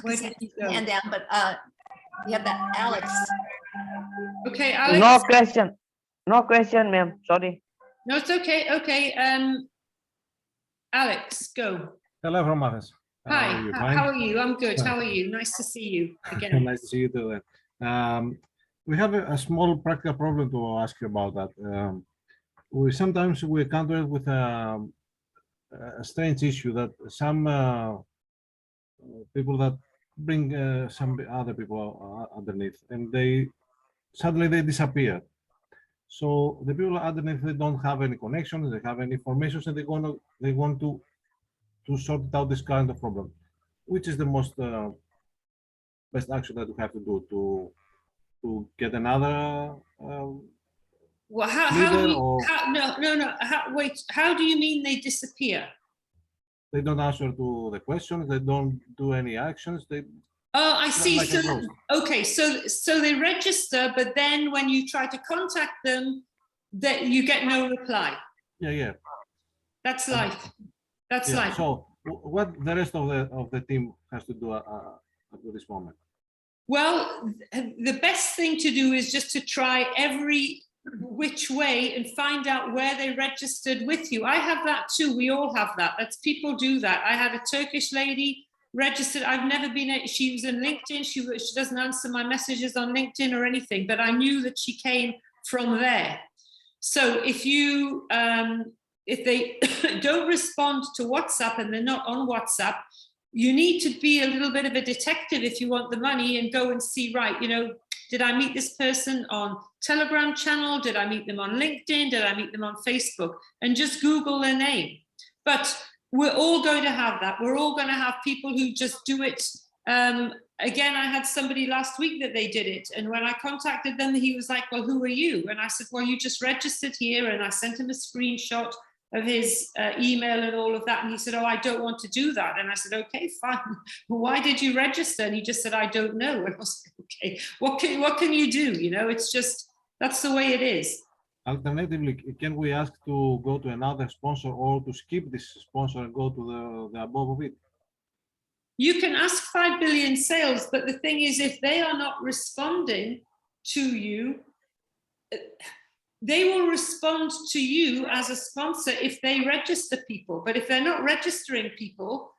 Where did he go? Hand down, but We have that Alex. Okay, Alex. No question. No question, ma'am. Sorry. No, it's okay. Okay. Alex, go. Hello from Athens. Hi. How are you? I'm good. Fine. How are you? Nice to see you again. Nice to see you too. We have a small practical problem to ask you about that. Sometimes we encounter with a strange issue that some people that bring some other people underneath, and suddenly they disappear. So the people underneath, they don't have any connections, they have any information, and they want to sort out this kind of problem. Which is the most best action that we have to do to get another Well, wait, how do you mean they disappear? They don't answer to the questions, they don't do any actions. Oh, I see. Like So, okay, so they register, but then when you try to contact them, that you get no reply. Yeah. That's life. That's life. So what the rest of the team has to do at this moment? Well, the best thing to do is just to try every which way and find out where they registered with you. I have that too. We all have that. That's people do that. I had a Turkish lady registered. I've never been. She was in LinkedIn. She doesn't answer my messages on LinkedIn or anything, but I knew that she came from there. So if you if they don't respond to WhatsApp and they're not on WhatsApp, you need to be a little bit of a detective if you want the money and go and see, right, did I meet this person on Telegram channel? Did I meet them on LinkedIn? Did I meet them on Facebook? And just Google their name. But we're all going to have that. We're all going to have people who just do it. Again, I had somebody last week that they did it. And when I contacted them, he was like, well, who are you? And I said, well, you just registered here. And I sent him a screenshot of his email and all of that. And he said, oh, I don't want to do that. And I said, okay, fine. Well, why did you register? And he just said, I don't know. And I was like, okay, what can you do? It's just, that's the way it is. Alternatively, can we ask to go to another sponsor or to skip this sponsor and go to the above of it? You can ask 5 billion sales, but the thing is, if they are not responding to you, they will respond to you as a sponsor if they register people. But if they're not registering people,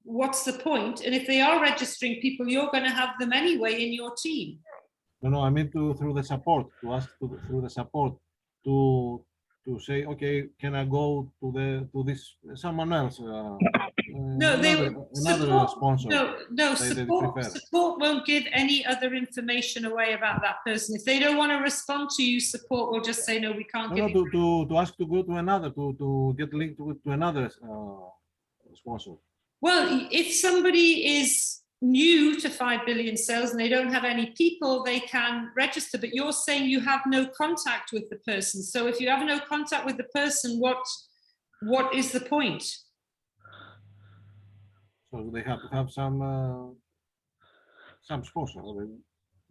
what's the point? And if they are registering people, you're going to have them anyway in your team. No, I mean through the support, to ask through the support to say, okay, can I go to this someone else? No, another sponsor. No, support won't give any other information away about that person. If they don't want to respond to you, support will just say, no, we can't give you. To ask to go to another, to get linked to another sponsor. Well, if somebody is new to 5 billion sales and they don't have any people, they can register, but you're saying you have no contact with the person. So if you have no contact with the person, what is the point? So they have to have some sponsor.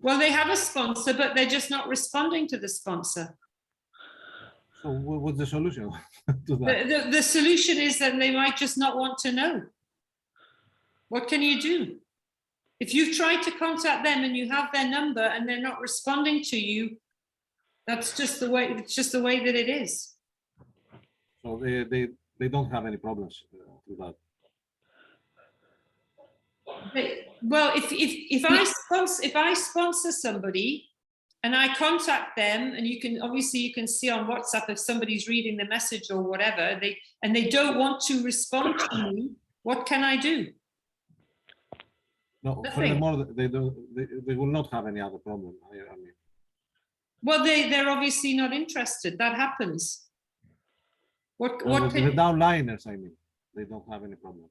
Well, they have a sponsor, but they're just not responding to the sponsor. So what's the solution to that? The solution is that they might just not want to know. What can you do? If you've tried to contact them and you have their number and they're not responding to you, that's just the way. It's just the way that it is. So they don't have any problems with that. Well, if I sponsor somebody and I contact them, and you can see on WhatsApp if somebody's reading the message or whatever, they don't want to respond to me, what can I do? No, furthermore, they will not have any other problem. I mean. Well, they're obviously not interested. That happens. The downliners, I mean, they don't have any problem.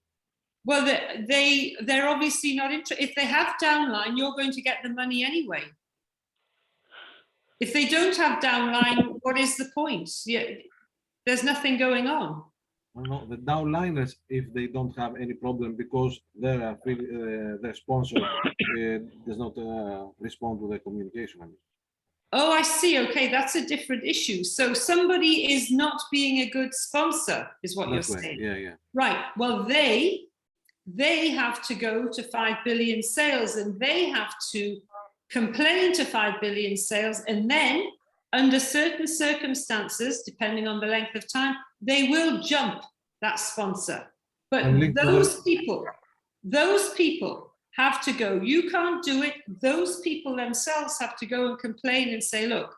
Well, they're obviously not interested. If they have downline, you're going to get the money anyway. If they don't have downline, what is the point? There's nothing going on. No, the downliners, if they don't have any problem because their sponsor does not respond to the communication. I mean. Oh, I see. Okay, that's a different issue. So somebody is not being a good sponsor, is what you're saying. Yeah. Right. Well, they have to go to 5 billion sales, and they have to complain to 5 billion sales, and then under certain circumstances, depending on the length of time, they will jump that sponsor. But those people have to go. You can't do it. Those people themselves have to go and complain and say, look,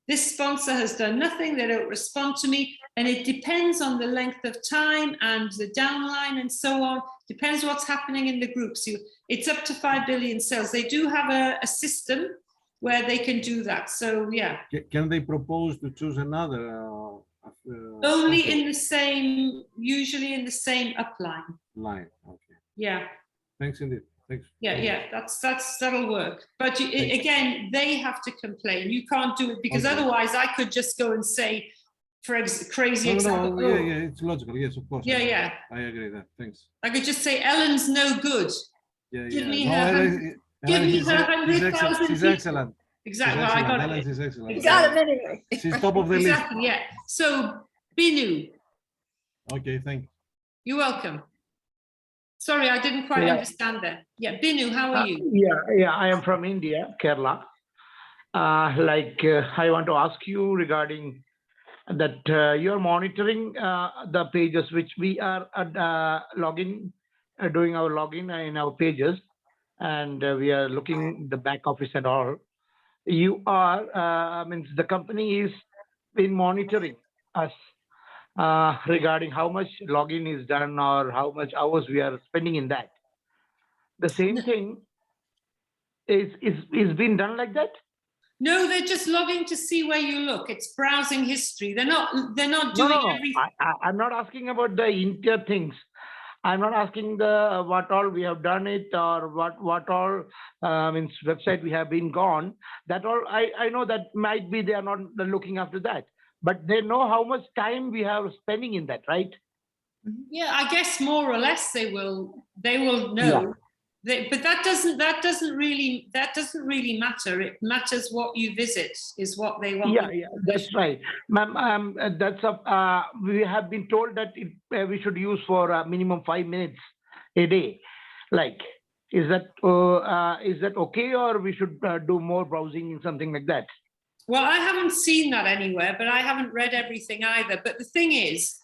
this sponsor has done nothing. They don't respond to me. And it depends on the length of time and the downline and so on. Depends what's happening in the groups. It's up to 5 billion sales. They do have a system where they can do that. So yeah. Can they propose to choose another? Only in the same, usually in the same upline. Line. Okay. Yeah. Thanks indeed. Thanks. Yeah, that'll work. But again, they have to complain. You can't do it because otherwise I could just go and say, for crazy example. No, yeah, it's logical. Yes, of course. Yeah. I agree that. Thanks. I could just say, Ellen's no good. Yeah, Give me no, her, give me her 100,000. She's excellent. Exactly. She's Well, I got Ellen it. is excellent. You got it anyway. She's top of the list. Exactly. Yeah. So Binu, Okay, thank you. you're welcome. Sorry, I didn't quite understand that. Yeah, Binu, how are you? Yeah, I am from India, Kerala. I want to ask you regarding that you're monitoring the pages which we are doing our login in our pages, and we are looking the back office and all. You are, means the company is been monitoring us regarding how much login is done or how much hours we are spending in that. The same thing is being done like that? No, they're just logging to see where you look. It's browsing history. They're not doing everything. I'm not asking about the inter things. I'm not asking the what all we have done it or what all means website we have been gone. That all I know that might be they are not looking after that, but they know how much time we have spending in that, right? Yeah, I guess more or less they will know. Yeah. But that doesn't really matter. It matters what you visit is what they want. Yeah, that's right, ma'am. We have been told that we should use for a minimum 5 minutes a day. Like, is that okay, or we should do more browsing and something like that? Well, I haven't seen that anywhere, but I haven't read everything either. But the thing is,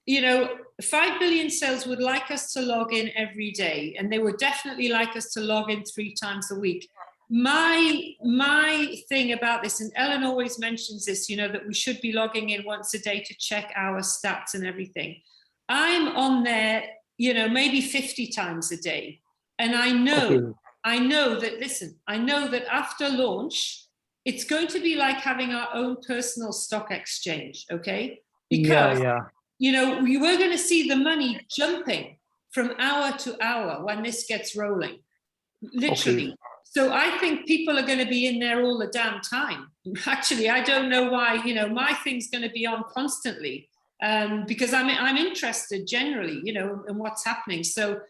5 billion sales would like us to log in every day, and they would definitely like us to log in 3 times a week. My thing about this, and Ellen always mentions this, that we should be logging in once a day to check our stats and everything. I'm on there, maybe 50 times a day. And I know that after launch, it's going to be like having our own personal stock exchange, okay? Because we were going to see the money jumping from hour to hour when this gets rolling, literally. Okay. So I think people are going to be in there all the damn time. Actually, I don't know why, my thing's going to be on constantly because I'm interested generally, in what's happening. So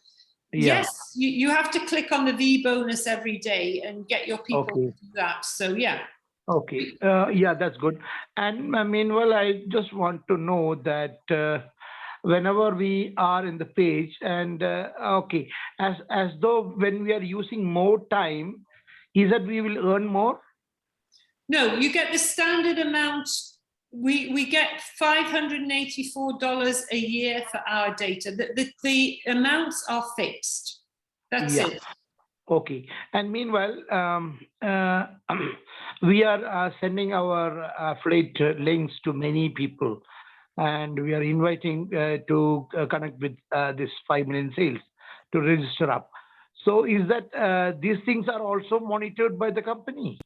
yes, you have to click on the V bonus every day and get your people to do that. So yeah. Okay. That's good. And meanwhile, I just want to know that whenever we are in the page and as though when we are using more time, is that we will earn more? No, you get the standard amount. We get $584 a year for our data. The amounts are fixed. That's it. Okay. And meanwhile, we are sending our affiliate links to many people, and we are inviting to connect with this 5 million sales to register up. So is that these things are also monitored by the company?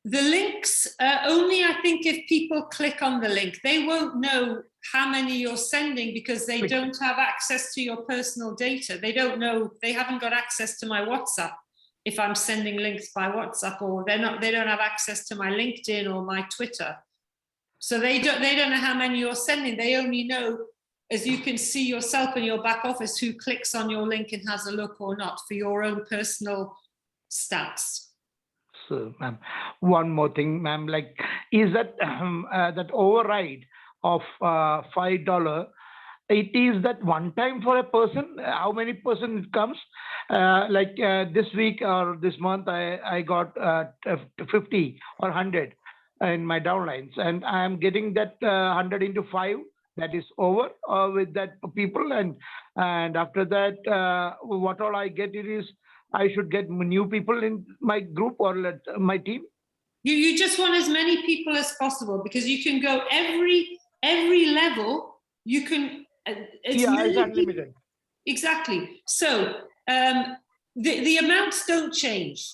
The links, only I think if people click on the link, they won't know how many you're sending because they don't have access to your personal data. They don't know, they haven't got access to my WhatsApp if I'm sending links by WhatsApp, or they don't have access to my LinkedIn or my Twitter. So they don't know how many you're sending. They only know, as you can see yourself in your back office, who clicks on your link and has a look or not for your own personal stats. So, ma'am, one more thing, ma'am, is that that override of $5, it is that one time for a person? How many person it comes? Like this week or this month, I got 50 or 100 in my downlines, and I am getting that 100 into 5. That is over with that people, and after that, what all I get it is I should get new people in my group or my team. You just want as many people as possible, because you can go every level. You can It's unlimited. Exactly. So the amounts don't change.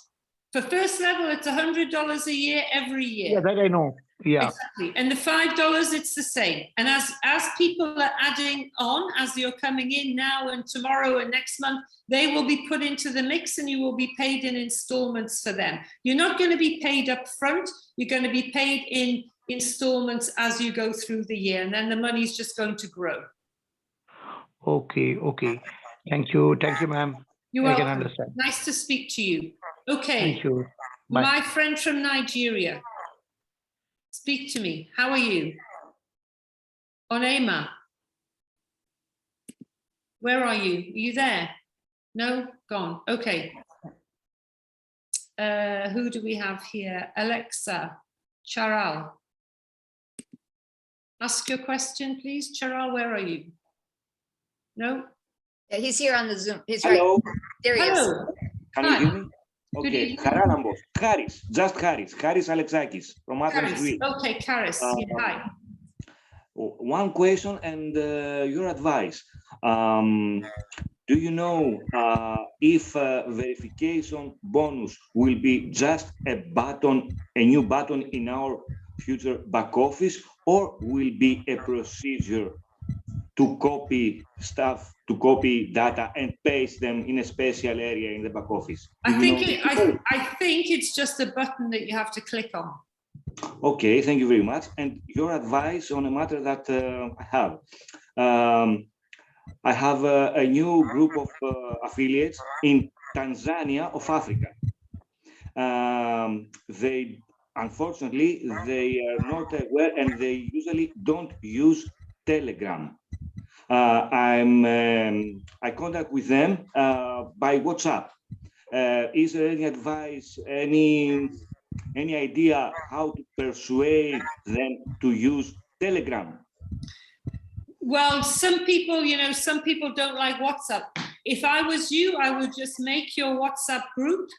For first level, it's $100 a year every year. Yeah, that I know. Yeah. Exactly. And the $5, it's the same. And as people are adding on, as you're coming in now and tomorrow and next month, they will be put into the mix, and you will be paid in installments for them. You're not going to be paid up front. You're going to be paid in installments as you go through the year, and then the money's just going to grow. Okay. Thank you, ma'am. You're I welcome. can understand. Nice to speak to you. Okay. Thank you. Bye. My friend from Nigeria. Speak to me. How are you? Onema. Where are you? Are you there? No? Gone. Okay. Who do we have here? Alexa. Charal. Ask your question, please. Charal, where are you? No? Yeah, he's here on the Zoom. He's Hello. right. There he is. Hello. Can you hear me? Good Okay, evening. Haralambos, Haris, just Haris Alexakis from Athens, Karis. Greece. Okay, Karis. Yeah, hi. One question and your advice. Do you know if verification bonus will be just a new button in our future back office, or will be a procedure to copy stuff, to copy data and paste them in a special area in the back office? I think it's just a button that you have to click on. Okay, thank you very much. And your advice on a matter that I have. I have a new group of affiliates in Tanzania of Africa. Unfortunately, they are not aware, and they usually don't use Telegram. I contact with them by WhatsApp. Is there any advice, any idea how to persuade them to use Telegram? Well, some people don't like WhatsApp. If I was you, I would just make your WhatsApp group,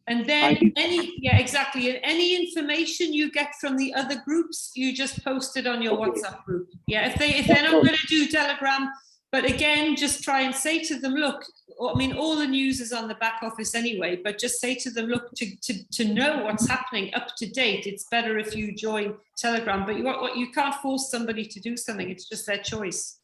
and then any information you get from the other groups, you just post it on your WhatsApp group. Yeah, if they're not going to do Telegram, but again, just try and say to them, look, I mean, all the news is on the back office anyway, but just say to them, look, to know what's happening up to date, it's better if you join Telegram. But you can't force somebody to do something. It's just their choice.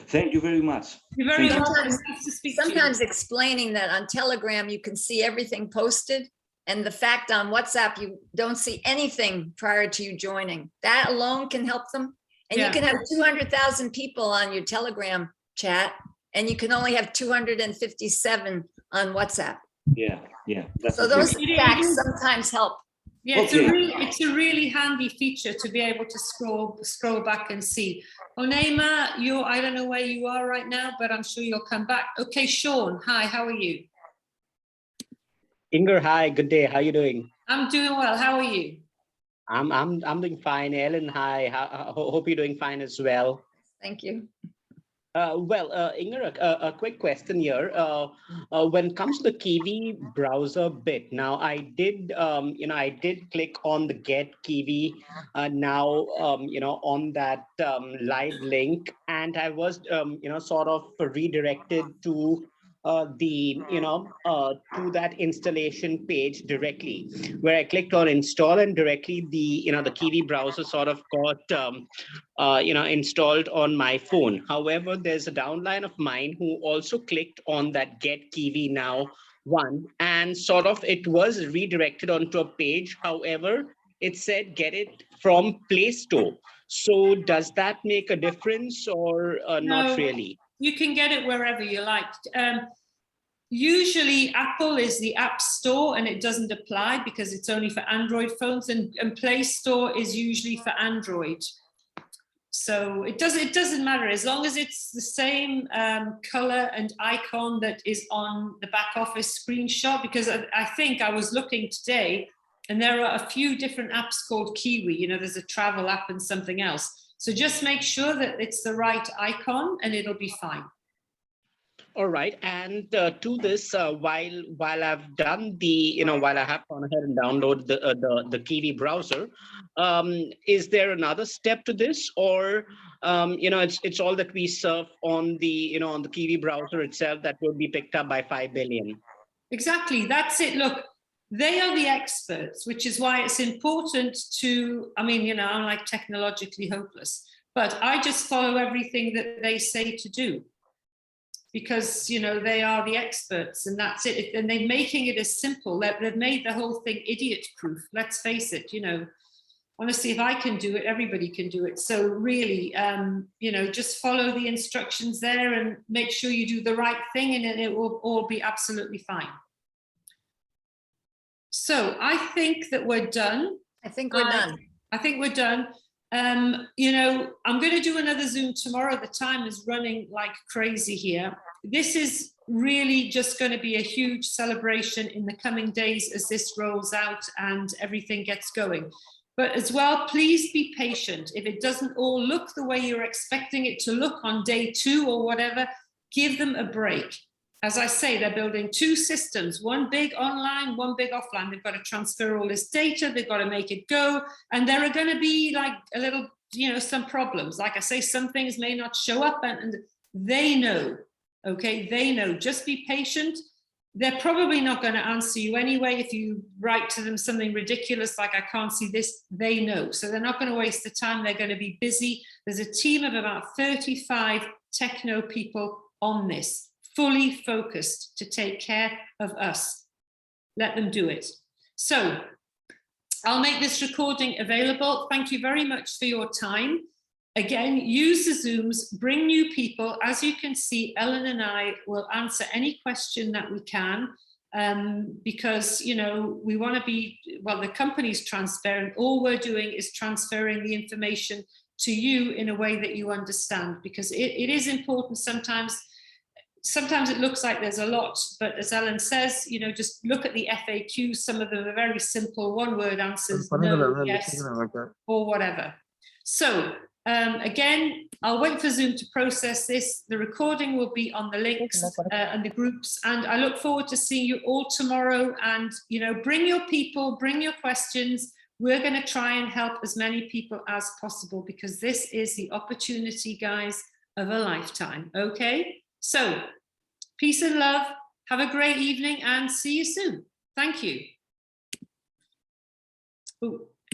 Thank you very much. You're very welcome. Nice to speak to you. Sometimes explaining that on Telegram, you can see everything posted, and the fact on WhatsApp, you don't see anything prior to you joining. That alone can help them. And you can have 200,000 people on your Telegram chat, and you can only have 257 on WhatsApp. Yeah. So those facts sometimes help. Yeah, it's a really handy feature to be able to scroll back and see. Onema, I don't know where you are right now, but I'm sure you'll come back. Okay, Sean, hi, how are you? Inger, hi, good day. How are you doing? I'm doing well. How are you? I'm doing fine. Ellen, hi. Hope you're doing fine as well. Thank you. Inger, a quick question here. When it comes to the Kiwi browser bit, now I did click on the Get Kiwi now, on that live link, and I was, sort of redirected to to that installation page directly, where I clicked on install, and directly the Kiwi browser sort of got installed on my phone. However, there's a downline of mine who also clicked on that Get Kiwi Now one, and sort of it was redirected onto a page. However, it said get it from Play Store. So does that make a difference, or not really? You can get it wherever you like. Usually Apple is the App Store, and it doesn't apply because it's only for Android phones, and Play Store is usually for Android. So it doesn't matter as long as it's the same color and icon that is on the back office screenshot, because I think I was looking today and there are a few different apps called Kiwi, you know, there's a travel app and something else. So just make sure that it's the right icon and it'll be fine. All right, and to this, while I've done the, while I have gone ahead and downloaded the Kiwi browser, is there another step to this, or it's all that we serve on the on the Kiwi browser itself that will be picked up by 5 billion? Exactly, that's it. Look, they are the experts, which is why it's important to. I mean, I'm like technologically hopeless, but I just follow everything that they say to do. Because they are the experts and that's it, and they're making it as simple. They've made the whole thing idiot proof. Let's face it, honestly, if I can do it, everybody can do it. So really, just follow the instructions there and make sure you do the right thing, and it will all be absolutely fine. So I think that we're done. I think we're done. I think we're done. I'm going to do another Zoom tomorrow. The time is running like crazy here. This is really just going to be a huge celebration in the coming days as this rolls out and everything gets going. But as well, please be patient. If it doesn't all look the way you're expecting it to look on day 2 or whatever, give them a break. As I say, they're building 2 systems, one big online, one big offline. They've got to transfer all this data, they've got to make it go. And there are going to be like a little, some problems. Like I say, some things may not show up and they know, okay? They know, just be patient. They're probably not going to answer you anyway. If you write to them something ridiculous, like I can't see this, they know. So they're not going to waste the time. They're going to be busy. There's a team of about 35 techno people on this, fully focused to take care of us. Let them do it. So I'll make this recording available. Thank you very much for your time. Again, use the Zooms, bring new people. As you can see, Ellen and I will answer any question that we can because, we want to be, well, the company's transparent. All we're doing is transferring the information to you in a way that you understand, because it is important sometimes. Sometimes it looks like there's a lot, but as Ellen says, just look at the FAQs. Some of them are very simple, one-word answers, no, yes, or whatever. So again, I'll wait for Zoom to process this. The recording will be on the links and the groups, and I look forward to seeing you all tomorrow. And bring your people, bring your questions. We're going to try and help as many people as possible, because this is the opportunity, guys, of a lifetime. Okay. So, peace and love, have a great evening and see you soon. Thank you. Ooh.